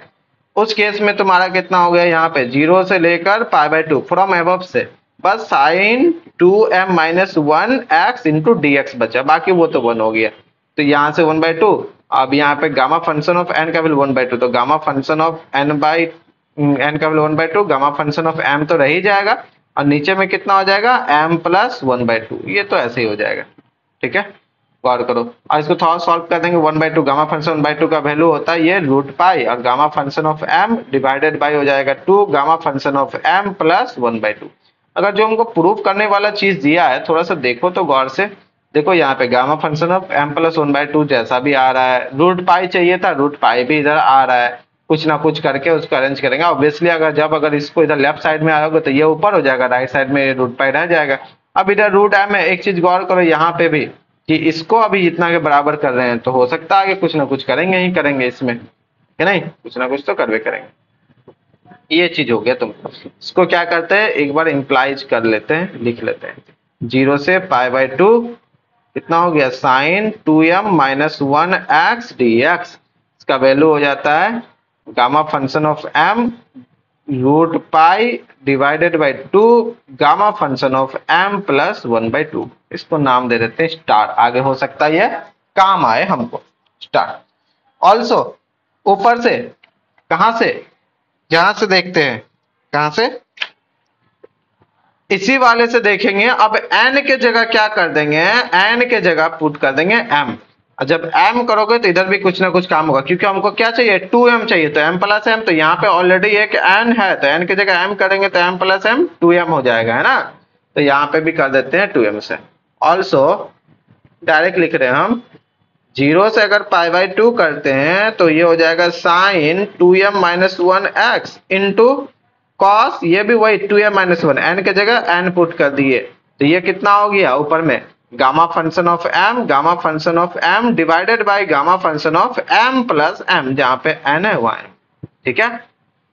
उस केस में तुम्हारा कितना हो गया, यहाँ पे 0 से लेकर π/2 फ्रॉम अबव से बस sign 2m-1 x into dx बचा, बाकी वो तो 1 हो गया। तो यहाँ से 1/2, अब यहाँ पे गामा फंक्शन ऑफ n का वैल्यू 1/2, तो गामा फंक्शन ऑफ n का value 1/2, gamma function of m तो रह ही जाएगा, और नीचे में कितना हो जाएगा, m प्लस 1/2। ये तो ऐसे ही हो जाएगा, ठीक है, गौर करो। और इसको थोड़ा सॉल्व कर देंगे, 1/2 गामा फंक्शन 1/2 का वैल्यू होता है ये √π, और gamma function of m divided by हो जाएगा 2 gamma function of m plus 1/2। अगर जो हमको प्रूफ करने वाला चीज दिया है थोड़ा सा देखो तो गौर से, देखो यहाँ पे gamma function of m plus 1/2 जैसा भी आ रहा है, √π चाहिए था, √π भी इधर आ रहा है, कुछ ना कुछ करके उसको अरेंज करेंगे। ऑब्वियसली अगर इसको इधर लेफ्ट साइड में आओगे तो ये ऊपर हो जाएगा, राइट साइड में √π रह जाएगा। अब इधर √m है, एक चीज गौर करो यहाँ पे भी कि इसको अभी जितना के बराबर कर रहे हैं तो हो सकता है कि कुछ ना कुछ करेंगे ही करेंगे इसमें, है नहीं, कुछ ना कुछ तो करवे करेंगे। ये चीज हो गया। तुम इसको क्या करते हैं, एक बार इंप्लाइज कर लेते हैं, लिख लेते हैं 0 से π/2 कितना हो गया, साइन 2m-1 x dx, इसका वैल्यू हो जाता है gamma function of m √π divided by 2 gamma function of m plus 1/2। इसको नाम दे देते हैं स्टार, आगे हो सकता है ये काम आए हमको, स्टार। ऑल्सो ऊपर से कहां से, जहां से देखते हैं, कहां से, इसी वाले से देखेंगे। अब n के जगह क्या कर देंगे, n के जगह पुट कर देंगे m। जब m करोगे तो इधर भी कुछ ना कुछ काम होगा, क्योंकि हमको क्या चाहिए, 2m चाहिए, तो m प्लस m, तो यहाँ पे ऑलरेडी एक n है तो n की जगह m करेंगे तो m प्लस m 2m हो जाएगा, है ना। तो यहाँ पे भी कर देते हैं 2m से। ऑल्सो डायरेक्ट लिख रहे हैं हम, 0 से अगर π/2 करते हैं तो ये हो जाएगा sign 2m-1 x into cos, ये भी वही 2m-1, n के जगह n पुट कर दिए, तो ये कितना हो गया ऊपर में, gamma function of m, gamma function of m divided by gamma function of m plus m, जहां पे n है वहां, ठीक है।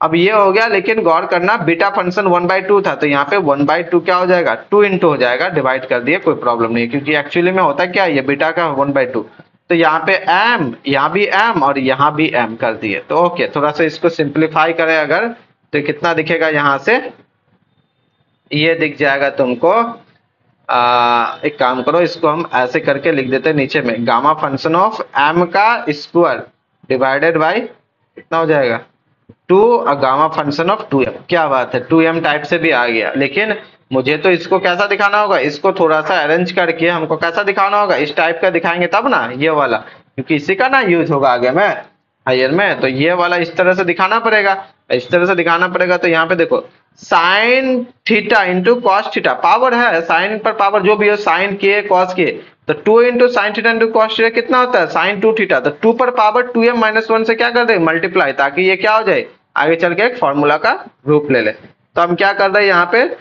अब ये हो गया, लेकिन गौर करना बीटा फंक्शन 1/2 था तो यहाँ पे 1/2 क्या हो जाएगा, 2 इंटू हो जाएगा, डिवाइड कर दिए, कोई प्रॉब्लम नहीं, क्योंकि एक्चुअली में होता क्या है, ये बीटा का 1/2, तो यहाँ पे m, यहाँ भी m और यहाँ भी m कर दिए। तो ओके, थोड़ा सा इसको सिंप्लीफाई करें अगर तो कितना दिखेगा, यहाँ से ये दिख जाएगा तुमको, एक काम करो, इसको हम ऐसे करके लिख देते हैं नीचे में, गामा फंक्शन ऑफ m का स्क्वायर डिवाइडेड बाय कितना हो जाएगा 2 और गामा फंक्शन ऑफ 2m। क्या बात है, 2m टाइप से भी आ गया, लेकिन मुझे तो इसको कैसा दिखाना होगा, इसको थोड़ा सा अरेंज करके हमको कैसा दिखाना होगा, इस टाइप का दिखाएंगे तब ना, ये वाला, क्योंकि इसी का ना यूज होगा आगे में हायर में, तो ये वाला इस तरह से दिखाना पड़ेगा, इस तरह से दिखाना पड़ेगा। तो यहाँ पे देखो sine theta into cos theta, power है साइन पर पावर जो भी हो, साइन के कॉस के, तो 2 into sine theta into cos theta कितना होता है, साइन 2 थीटा, तो 2 पर पावर 2m-1 से क्या कर दे, मल्टीप्लाई, ताकि ये क्या हो जाए, आगे चल के एक फॉर्मूला का रूप ले ले। तो हम क्या कर रहे हैं यहाँ पे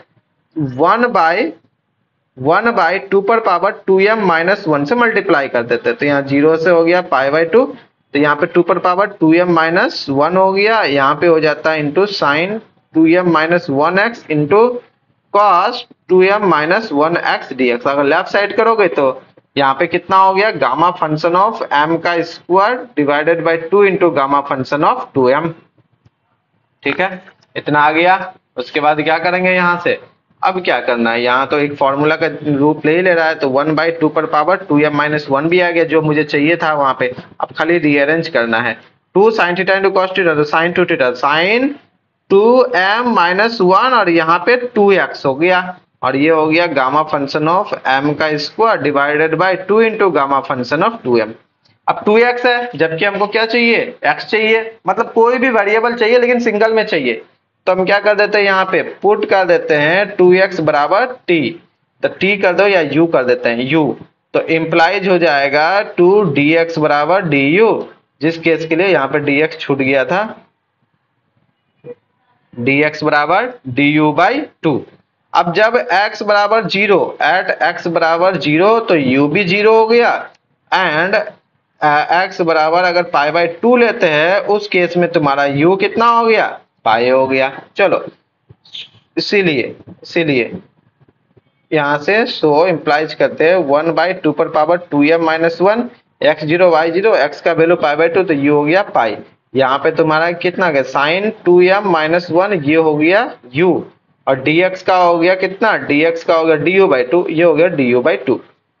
1/2 पर पावर 2m-1 से मल्टीप्लाई कर देते, तो यहाँ 0 से हो गया π/2, तो यहाँ पे 2 पर पावर 2m-1 हो गया, यहाँ पे हो जाता है into sine 2m-1x into cos 2m-1 x dx। अगर लेफ्ट साइड करोगे तो यहाँ पे कितना हो गया, गामा फंक्शन ऑफ m का square divided by 2 into gamma function of 2m, ठीक है, इतना आ गया। उसके बाद क्या करेंगे यहाँ से, अब क्या करना है, यहाँ तो एक फॉर्मूला का रूप ले ही ले रहा है, तो 1/2 पर पावर 2m-1 भी आ गया जो मुझे चाहिए था वहां पे। अब खाली रीअरेंज करना है। 2 sin theta into cos theta, तो sin 2 थीटा, sin 2m-1 और यहाँ पे 2x हो गया, और ये हो गया गामा फंक्शन ऑफ m का square divided by 2 into gamma function of 2m। अब 2x है, जबकि हमको क्या चाहिए, x चाहिए, मतलब कोई भी वेरिएबल चाहिए लेकिन सिंगल में चाहिए। तो हम क्या कर देते हैं, यहाँ पे पुट कर देते हैं 2x बराबर t, तो t कर दो या u कर देते हैं u, तो इम्प्लाइज हो जाएगा 2dx बराबर du, जिस केस के लिए यहाँ पे dx छूट गया था, dx बराबर du बाई 2। अब जब x बराबर 0, एट x बराबर 0, तो u भी 0 हो गया, एंड x बराबर अगर पाई बाई 2 लेते हैं उस केस में तुम्हारा u कितना हो गया, पाई हो गया। चलो इसीलिए यहाँ से सो इम्प्लाइज करते हैं 1/2 पर power 2m-1, x0 y0, x का वैल्यू पाई बाई 2, तो ये हो गया पाई। यहाँ पे तुम्हारा कितना गया, sin 2m-1, ये हो गया u, और dx का हो गया कितना, dx का हो गया du बाई 2, ये हो गया du बाई 2,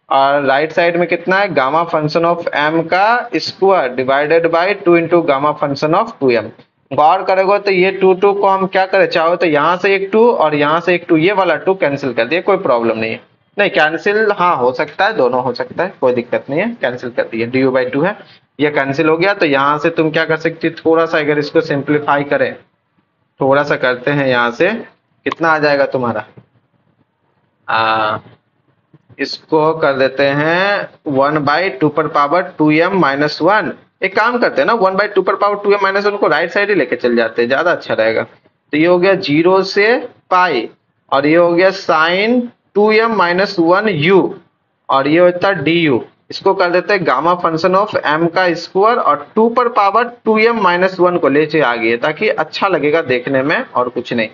और राइट साइड में कितना है, गामा फंक्शन ऑफ m का square divided by 2 into gamma function of 2m। गौर करोगे तो ये 2 को हम क्या करें, चाहो तो यहाँ से एक 2 और यहाँ से एक 2, ये वाला 2 कैंसिल कर दिए, कोई प्रॉब्लम नहीं है। नहीं कैंसिल हाँ हो सकता है, दोनों हो सकता है, कोई दिक्कत नहीं है, कैंसिल कर दिए, du बाई 2 है, ये कैंसिल हो गया। तो यहाँ से तुम क्या कर सकती, थोड़ा सा अगर इसको सिंप्लीफाई करें, थोड़ा सा करते हैं, यहाँ से कितना आ जाएगा तुम्हारा, इसको कर देते हैं 1/2 पर पावर 2m-1। एक काम करते हैं ना, 1/2 पर पावर 2m-1 को राइट साइड ही लेके चल जाते हैं, ज्यादा अच्छा रहेगा। तो ये हो गया 0 से पाई, और ये हो गया sin 2m-1 u, और ये होता है du, इसको कर देते हैं गामा फंक्शन ऑफ m का स्क्वायर, और 2 पर पावर 2m-1 को लेके आ गए, ताकि अच्छा लगेगा देखने में, और कुछ नहीं।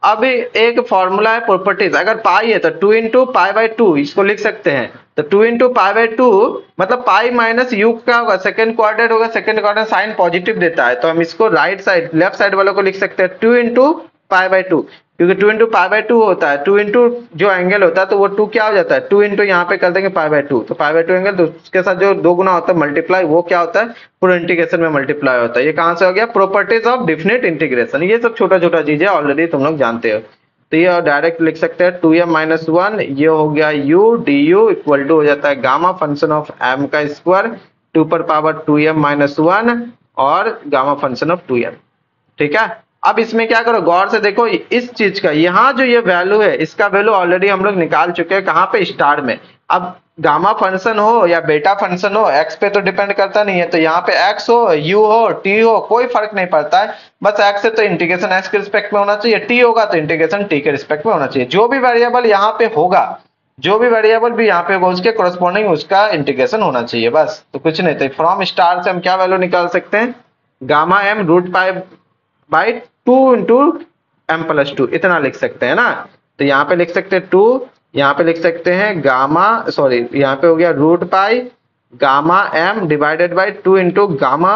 अब एक फॉर्मूला है प्रॉपर्टीज, अगर पाई है तो 2 इंटू पाई बाई 2 इसको लिख सकते हैं, तो 2 इंटू पाई बाई 2 मतलब पाई माइनस यू क्या होगा, सेकंड क्वाड्रेंट होगा, सेकंड क्वाड्रेंट साइन पॉजिटिव देता है, तो हम इसको राइट साइड लेफ्ट साइड वालों को लिख सकते हैं 2 इंटू पाई बाई 2, क्योंकि 2 इंटू पाई बाई 2 होता है, 2 इंटू जो एंगल होता है तो वो 2 क्या हो जाता है, 2 इंटू यहाँ पे कर देंगे पाई बाई 2, तो पाई बाई 2 एंगल, तो उसके साथ जो 2 गुना होता है मल्टीप्लाई, वो क्या होता है, पूरा इंटीग्रेशन में मल्टीप्लाई होता है। ये कहां से हो गया, प्रॉपर्टीज ऑफ डिफिनिट इंटीग्रेशन, ये सब छोटा छोटा चीजें ऑलरेडी तुम लोग जानते हो। तो ये डायरेक्ट लिख सकते हैं 2m-1, ये हो गया u du इक्वल टू हो जाता है गामा फंक्शन ऑफ m का स्क्वायर 2 पर पावर 2m-1 और गामा फंक्शन ऑफ 2m। ठीक है, अब इसमें क्या करो, गौर से देखो इस चीज का, यहाँ जो ये वैल्यू है इसका वैल्यू ऑलरेडी हम लोग निकाल चुके हैं, कहाँ पे, स्टार में। अब गामा फंक्शन हो या बेटा फंक्शन हो, x पे तो डिपेंड करता नहीं है, तो यहाँ पे x हो, u हो, t हो, कोई फर्क नहीं पड़ता है, बस x है तो इंटीग्रेशन x के रिस्पेक्ट में होना चाहिए, t होगा तो इंटीग्रेशन t के रिस्पेक्ट में होना चाहिए। जो भी वेरिएबल यहाँ पे होगा, जो भी वेरिएबल भी यहाँ पे होगा, उसके कोरस्पॉन्डिंग उसका इंटीग्रेशन होना चाहिए, बस, तो कुछ नहीं। तो फ्रॉम स्टार से हम क्या वैल्यू निकाल सकते हैं, gamma m root pi by 2 into m+2, इतना लिख सकते हैं ना। तो यहाँ पे लिख सकते हैं 2, यहाँ पे लिख सकते हैं गामा, सॉरी यहाँ पे हो गया root pi gamma m divided by 2 into gamma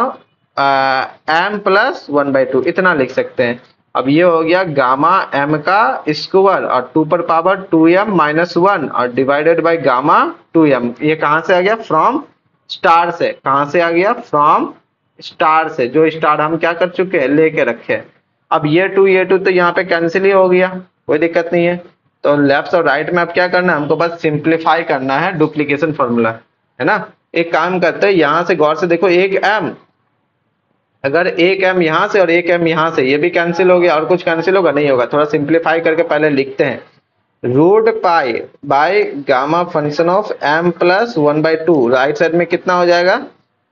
m+1/2, इतना लिख सकते हैं। अब ये हो गया गामा m का स्क्वायर और 2 पर पावर 2m-1 और डिवाइडेड बाई गामा 2m, ये कहाँ से आ गया, फ्रॉम स्टार से। कहाँ से आ गया, फ्रॉम स्टार से, जो स्टार हम क्या कर चुके हैं, लेके रखे हैं। अब ये 2 तो यहाँ पे कैंसिल ही हो गया, कोई दिक्कत नहीं है। तो लेफ्ट और राइट में अब क्या करना है, हमको बस सिंप्लीफाई करना है, डुप्लीकेशन फॉर्मूला है ना। एक काम करते हैं, यहाँ से गौर से देखो, एक m, अगर एक m यहाँ से और एक m यहाँ से, ये भी कैंसिल हो गया, और कुछ कैंसिल होगा, नहीं होगा। थोड़ा सिंप्लीफाई करके पहले लिखते हैं, root pi by gamma function of m+1/2, right side में कितना हो जाएगा,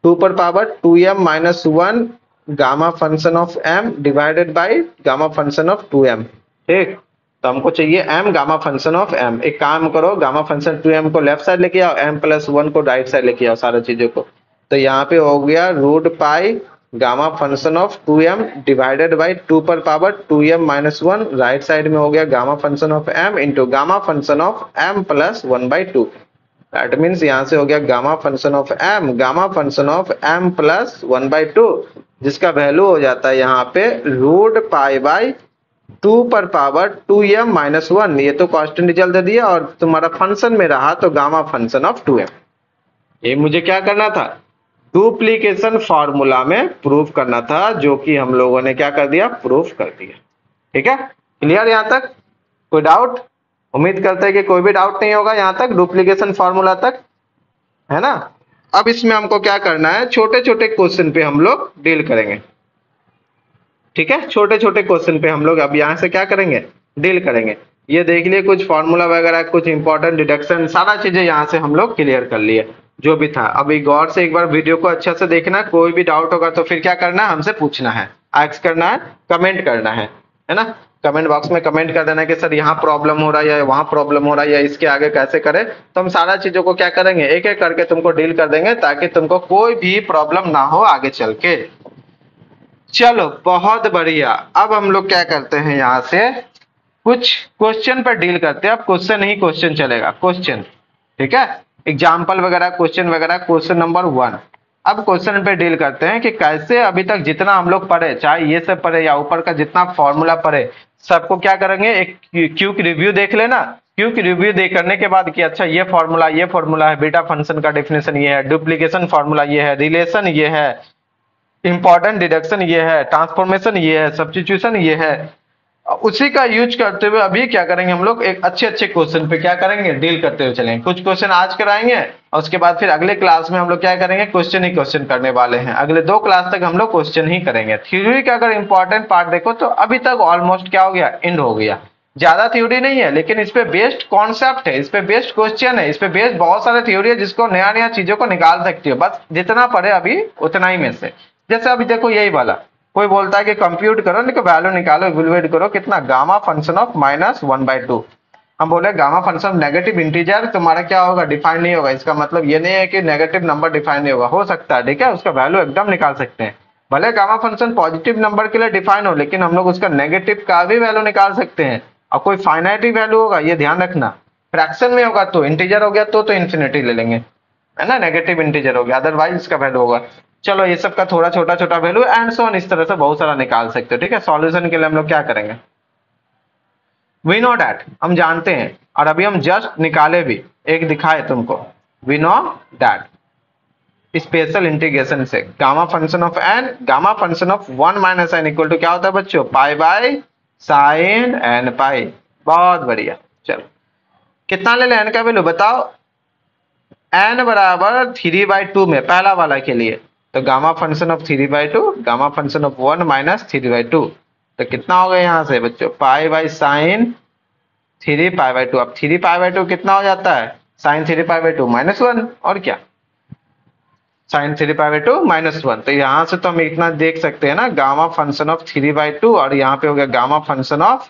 2 पर power 2m-1 gamma function of m divided by gamma function of 2m। ठीक, तो हमको चाहिए m gamma function of m। एक काम करो, गामा फंक्शन 2m को लेफ्ट साइड लेके आओ, m+1 को राइट साइड लेके आओ, सारी चीजों को। तो यहाँ पे हो गया root pi gamma function of 2m divided by 2 पर पावर 2m-1, राइट साइड में हो गया gamma function of m into gamma function of m+1/2। That means यहाँ से हो गया gamma function of m, gamma function of m+1/2, जिसका value हो जाता है यहाँ पे रूट पाई बाई 2 पर पावर 2m माइनस 1, ये तो कांस्टेंट रिजल्ट दे दिया और तुम्हारा फंक्शन में रहा तो गामा फंक्शन ऑफ 2m। ये मुझे क्या करना था, डुप्लीकेशन फॉर्मूला में प्रूफ करना था, जो कि हम लोगों ने क्या कर दिया, प्रूफ कर दिया। ठीक है, क्लियर यहाँ तक? कोई डाउट? उम्मीद करते हैं कि कोई भी डाउट नहीं होगा यहाँ तक, डुप्लीकेशन फॉर्मूला तक, है ना। अब इसमें हमको क्या करना है, छोटे छोटे क्वेश्चन पे हम लोग डील करेंगे। ठीक है, छोटे छोटे क्वेश्चन पे हम लोग अब यहाँ से क्या करेंगे, डील करेंगे। ये देख लिए कुछ फॉर्मूला वगैरह, कुछ इंपॉर्टेंट डिडक्शन, सारा चीजें यहाँ से हम लोग क्लियर कर लिए जो भी था। अभी गौर से एक बार वीडियो को अच्छा से देखना, कोई भी डाउट होगा तो फिर क्या करना है, हमसे पूछना है, आस्क करना है, कमेंट करना है ना। कमेंट बॉक्स में कमेंट कर देना कि सर यहाँ प्रॉब्लम हो रहा है या वहाँ प्रॉब्लम हो रहा है या इसके आगे कैसे करें, तो हम सारा चीजों को क्या करेंगे, एक एक करके तुमको डील कर देंगे, ताकि तुमको कोई भी प्रॉब्लम ना हो आगे चल के। चलो बहुत बढ़िया। अब हम लोग क्या करते हैं, यहाँ से कुछ क्वेश्चन पर डील करते हैं। अब क्वेश्चन ही क्वेश्चन चलेगा, क्वेश्चन, ठीक है, एग्जाम्पल वगैरह, क्वेश्चन वगैरह। क्वेश्चन नंबर 1, अब क्वेश्चन पे डील करते हैं कि कैसे अभी तक जितना हम लोग पढ़े, चाहे ये सब पढ़े या ऊपर का जितना फॉर्मूला पढ़े, सबको क्या करेंगे, एक क्विक रिव्यू देख लेना। क्विक रिव्यू देख करने के बाद कि अच्छा ये फॉर्मूला है, बीटा फंक्शन का डेफिनेशन ये है, डुप्लीकेशन फॉर्मूला ये है, रिलेशन ये है, इंपॉर्टेंट डिडक्शन ये है, ट्रांसफॉर्मेशन ये है, सब्स्टिट्यूशन ये है। उसी का यूज करते हुए अभी क्या करेंगे हम लोग, एक अच्छे अच्छे क्वेश्चन पे क्या करेंगे, डील करते हुए चलेंगे। कुछ क्वेश्चन आज कराएंगे और उसके बाद फिर अगले क्लास में हम लोग क्या करेंगे, क्वेश्चन ही क्वेश्चन करने वाले हैं। अगले 2 क्लास तक हम लोग क्वेश्चन ही करेंगे। थ्योरी का अगर इंपॉर्टेंट पार्ट देखो तो अभी तक ऑलमोस्ट क्या हो गया, एंड हो गया। ज्यादा थ्योरी नहीं है, लेकिन इस पे बेस्ड कॉन्सेप्ट है, इस पे बेस्ड क्वेश्चन है, इस पे बेस्ड बहुत सारे थ्योरी है, जिसको नया नया चीजों को निकाल सकती हो। बस जितना पढ़े अभी उतना ही में से। जैसे अभी देखो यही वाला, कोई बोलता है कि कंप्यूट करो, नहीं वैल्यू निकालो, इवेलुएट करो कितना, गामा फंक्शन ऑफ -1/2। हम बोले गामा फंक्शन नेगेटिव इंटीजर तुम्हारा क्या होगा, डिफाइन नहीं होगा। इसका मतलब ये नहीं है कि नेगेटिव नंबर डिफाइन नहीं होगा, हो सकता है, ठीक है, उसका वैल्यू एकदम निकाल सकते हैं। भले गामा फंक्शन पॉजिटिव नंबर के लिए डिफाइन हो, लेकिन हम लोग उसका नेगेटिव का भी वैल्यू निकाल सकते हैं। और कोई फाइनाइट वैल्यू होगा, ये ध्यान रखना। फ्रैक्शन में होगा तो इंटीजर हो गया तो इन्फिनिटी ले लेंगे, है ना, नेगेटिव इंटीजर हो गया, अदरवाइज इसका वैल्यू होगा। चलो ये सब का थोड़ा छोटा छोटा वैल्यू एंड सो ऑन, इस तरह से बहुत सारा निकाल सकते हो। ठीक है, सॉल्यूशन के लिए हम लोग क्या करेंगे, वी नो डैट, हम जानते हैं, और अभी हम जस्ट निकाले भी, एक दिखाए तुमको, we know that special integration से gamma function of n, gamma function of 1 minus N equal to क्या होता है बच्चों, pi by sine n pi. बहुत बढ़िया। चलो कितना ले लें एन का वैल्यू बताओ, एन बराबर 3/2 में, पहला वाला के लिए तो gamma function of 3/2, gamma function of 1 minus 3/2, तो कितना हो गया यहाँ से बच्चों, पाई बाई साइन 3π/2। अब 3π/2 कितना हो जाता है, साइन 3π/2 -1, और क्या, साइन 3π/2 -1। तो यहाँ से तो हम इतना देख सकते हैं ना, गामा फंक्शन ऑफ 3/2, और यहाँ पे हो गया गामा फंक्शन ऑफ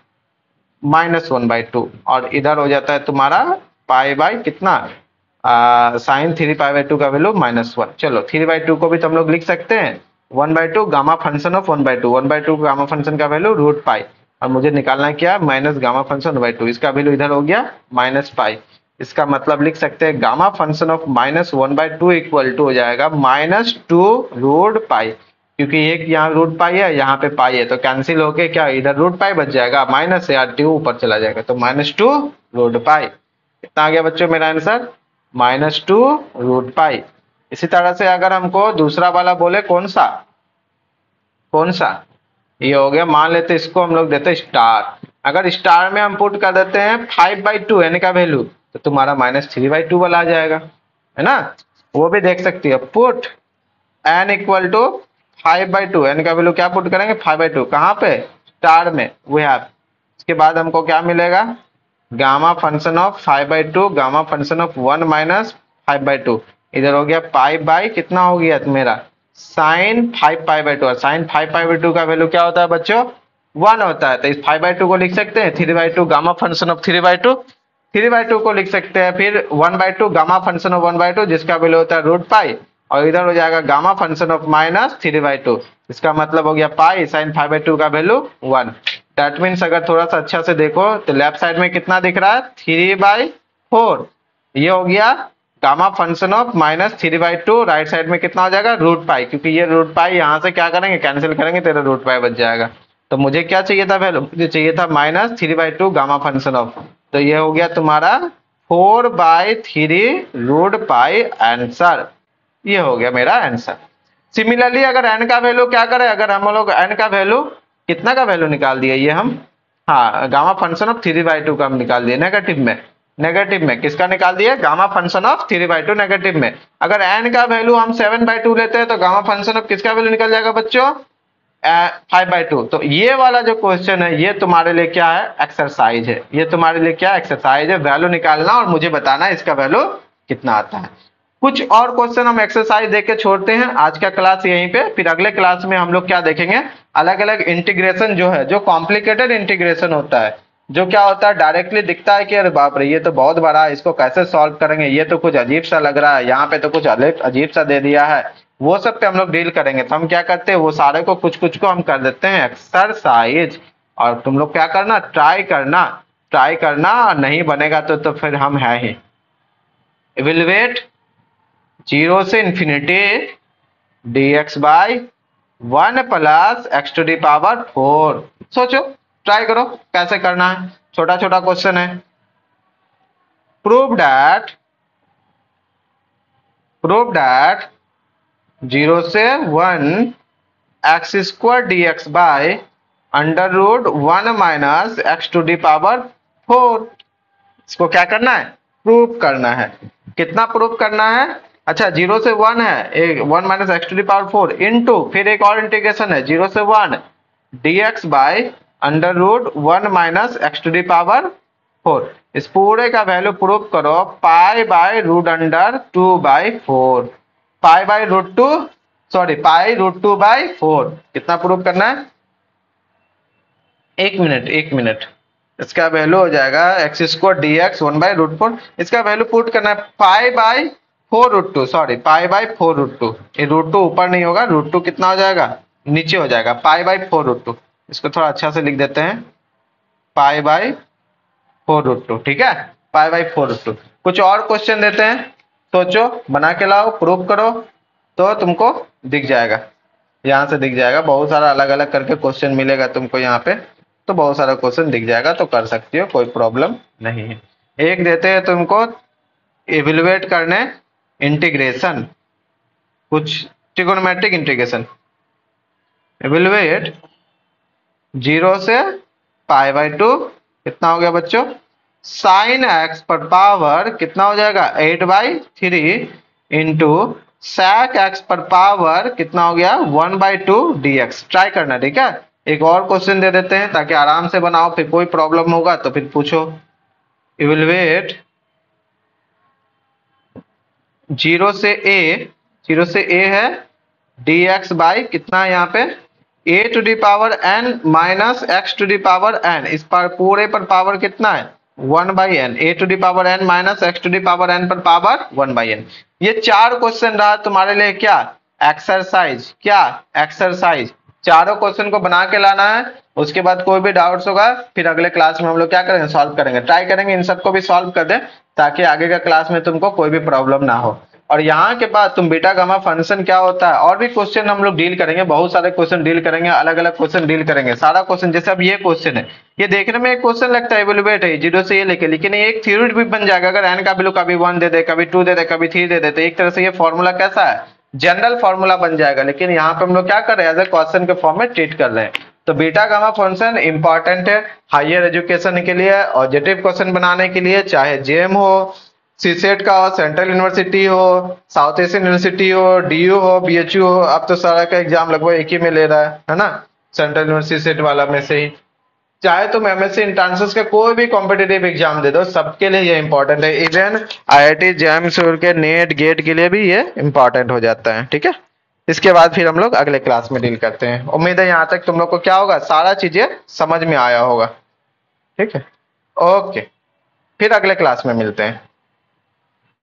-1/2, और इधर हो जाता है तुम्हारा पाई बाई कितना, साइन 3π/2 का वैल्यू -1। चलो 3/2 को भी तो हम लोग लिख सकते हैं 1/2 gamma function of 1/2, 1/2 gamma function का वैल्यू √π, और मुझे निकालना क्या है, माइनस गामा फंक्शन 1/2, इसका वैल्यू इधर हो गया -π। इसका मतलब लिख सकते हैं gamma function of -1/2 equal to हो जाएगा -2√π, क्योंकि एक यहाँ √π है, यहाँ पे पाई है, तो कैंसिल होके क्या इधर √π बच जाएगा, माइनस से 2 ऊपर चला जाएगा, तो -2√π। कितना आ गया बच्चों मेरा आंसर, -2√π। इसी तरह से अगर हमको दूसरा वाला बोले, कौन सा, कौन सा, ये हो गया, मान लेते इसको हम लोग देते स्टार। अगर स्टार में हम पुट कर देते हैं 5/2 एन का वैल्यू, तो तुम्हारा -3/2 वाला आ जाएगा, है ना। वो भी देख सकती है, put n equal to 5/2, n का वैल्यू क्या पुट करेंगे, 5/2, कहाँ पे, स्टार में, वी हैव। इसके बाद हमको क्या मिलेगा, gamma function of 5/2, gamma function of 1 minus 5/2, इधर हो गया पाई बाई कितना हो गया मेरा, साइन 5π/2, और साइन 5π/2 का वैल्यू क्या होता है बच्चों, 1 होता है। तो इस 5/2 को लिख सकते हैं 3/2 गामा फंक्शन ऑफ 3/2, 3/2 को लिख सकते हैं फिर 1/2 गामा फंक्शन ऑफ 1/2, जिसका वैल्यू होता है √π, और इधर हो जाएगा गामा फंक्शन ऑफ -3/2, इसका मतलब हो गया पाई साइन 5/2 का वैल्यू 1। दैट मीन्स अगर थोड़ा सा अच्छा से देखो तो लेफ्ट साइड में कितना दिख रहा है, 3/4, ये हो गया gamma function of -3/2, right side में कितना हो जाएगा, √π, क्योंकि ये √π यहाँ से क्या करेंगे, कैंसिल करेंगे, तेरा √π बच जाएगा। तो मुझे क्या चाहिए था वैल्यू, मुझे चाहिए था -3/2 गामा फंक्शन ऑफ, तो ये हो गया तुम्हारा 4/3 √π आंसर, ये हो गया मेरा आंसर। सिमिलरली अगर n का वैल्यू क्या करें, अगर हम लोग n का वैल्यू कितना का वैल्यू निकाल दिए ये हम, हाँ गामा फंक्शन ऑफ 3/2 का हम निकाल दिए नेगेटिव में, नेगेटिव में किसका निकाल दिया, गामा फंक्शन ऑफ 3/2 नेगेटिव में। अगर n का वैल्यू हम 7/2 लेते हैं तो गामा फंक्शन ऑफ किसका वैल्यू निकल जाएगा बच्चों, 5/2। तो ये वाला जो क्वेश्चन है ये तुम्हारे लिए क्या है, एक्सरसाइज है, ये तुम्हारे लिए क्या एक्सरसाइज है, वैल्यू निकालना और मुझे बताना इसका वैल्यू कितना आता है। कुछ और क्वेश्चन हम एक्सरसाइज देख के छोड़ते हैं आज का क्लास यहीं पे, फिर अगले क्लास में हम लोग क्या देखेंगे, अलग अलग इंटीग्रेशन जो है, जो कॉम्प्लिकेटेड इंटीग्रेशन होता है, जो क्या होता है डायरेक्टली दिखता है कि अरे बाप रे ये तो बहुत बड़ा है, इसको कैसे सॉल्व करेंगे, ये तो कुछ अजीब सा लग रहा है, यहाँ पे तो कुछ अजीब सा दे दिया है, वो सब पे हम लोग डील करेंगे। तो हम क्या करते हैं वो सारे को कुछ कुछ को हम कर देते हैं एक्सरसाइज, और तुम लोग क्या करना, ट्राई करना, ट्राई करना, और नहीं बनेगा तो फिर हम है ही। इवेलुएट 0 से इंफिनिटी dx/1 + x⁴। सोचो, ट्राई करो कैसे करना है, छोटा छोटा क्वेश्चन है। प्रूव दैट 0 से 1 x² dx/(1 - x⁴)। इसको क्या करना है, प्रूव करना है। कितना प्रूव करना है, अच्छा 0 से 1 है, एक 1 - x⁴ इंटू फिर एक और इंटीग्रेशन है 0 से 1 dx/(1 - x⁴)। इस पूरे का वैल्यू प्रूव करो π/√2/4, π√2/4। कितना प्रूव करना है, एक मिनट, इसका वैल्यू हो जाएगा x² dx 1/√4, इसका वैल्यू पुट करना है π/4√2, सॉरी π/4√2, ये √2 ऊपर नहीं होगा, √2 कितना हो जाएगा, नीचे हो जाएगा, π/4√2। इसको थोड़ा अच्छा से लिख देते हैं π/4√2, ठीक है, π/4√2। कुछ और क्वेश्चन देते हैं, सोचो, बना के लाओ, प्रूव करो, तो तुमको दिख जाएगा, यहाँ से दिख जाएगा, बहुत सारा अलग अलग करके क्वेश्चन मिलेगा तुमको यहाँ पे, तो बहुत सारा क्वेश्चन दिख जाएगा, तो कर सकती हो, कोई प्रॉब्लम नहीं है। एक देते हैं तुमको इवेलुएट करने इंटीग्रेशन, कुछ ट्रिगोनोमेट्रिक इंटीग्रेशन। इवेलुएट 0 से π/2 कितना हो गया बच्चों, sin x पर पावर कितना हो जाएगा 8/3 इंटू sec x पर पावर कितना हो गया 1/2 dx। ट्राई करना, ठीक है। एक और क्वेश्चन दे देते हैं ताकि आराम से बनाओ, फिर कोई प्रॉब्लम होगा तो फिर पूछो। इवेलुएट 0 से a है dx बाई कितना है यहाँ पे a⁴n माइनस x⁴n, इस पर पूरे पर पावर कितना है 1/n, a⁴n माइनस x⁴n पर पावर 1/n। ये चार क्वेश्चन रहा तुम्हारे लिए क्या, एक्सरसाइज, क्या एक्सरसाइज। चारों क्वेश्चन को बना के लाना है, उसके बाद कोई भी डाउट्स होगा फिर अगले क्लास में हम लोग क्या करेंगे, सॉल्व करेंगे, ट्राई करेंगे इन सबको भी सॉल्व कर दें ताकि आगे का क्लास में तुमको कोई भी प्रॉब्लम ना हो। और यहाँ के बाद तुम बीटा गामा फंक्शन क्या होता है और भी क्वेश्चन हम लोग डील करेंगे, बहुत सारे क्वेश्चन डील करेंगे, अलग अलग क्वेश्चन डील करेंगे, सारा क्वेश्चन। जैसे अब ये क्वेश्चन है, ये देखने में एक क्वेश्चन लगता है इवेलुएट है 0 से ये लेके, लेकिन ये एक थ्योरी भी बन जाएगा। अगर n का वैल्यू कभी 1 दे दे, कभी 2 दे दे, कभी 3 दे दे, तो एक तरह से ये फॉर्मूला कैसा है, जनरल फॉर्मूला बन जाएगा। लेकिन यहाँ पे हम लोग क्या कर रहे हैं, एज ए क्वेश्चन के फॉर्म में ट्रीट कर रहे हैं। तो बीटा गामा फंक्शन इंपॉर्टेंट है हायर एजुकेशन के लिए, ऑब्जेक्टिव क्वेश्चन बनाने के लिए, चाहे जेएम हो, सीसेट का हो, सेंट्रल यूनिवर्सिटी हो, साउथ एशियन यूनिवर्सिटी हो, डीयू हो, बीएचयू हो। अब तो सारा का एग्जाम लगभग एक ही में ले रहा है ना, सेंट्रल यूनिवर्सिटी सेट वाला में से ही। चाहे तुम एमएससी इंट्रांस का कोई भी कॉम्पिटिटिव एग्जाम दे दो, सबके लिए ये इंपॉर्टेंट है। इवन आईआईटी जेएम के नेट गेट के लिए भी ये इंपॉर्टेंट हो जाता है, ठीक है। इसके बाद फिर हम लोग अगले क्लास में डील करते हैं। उम्मीद है यहाँ तक तुम लोग को क्या होगा, सारा चीजें समझ में आया होगा, ठीक है। ओके, फिर अगले क्लास में मिलते हैं।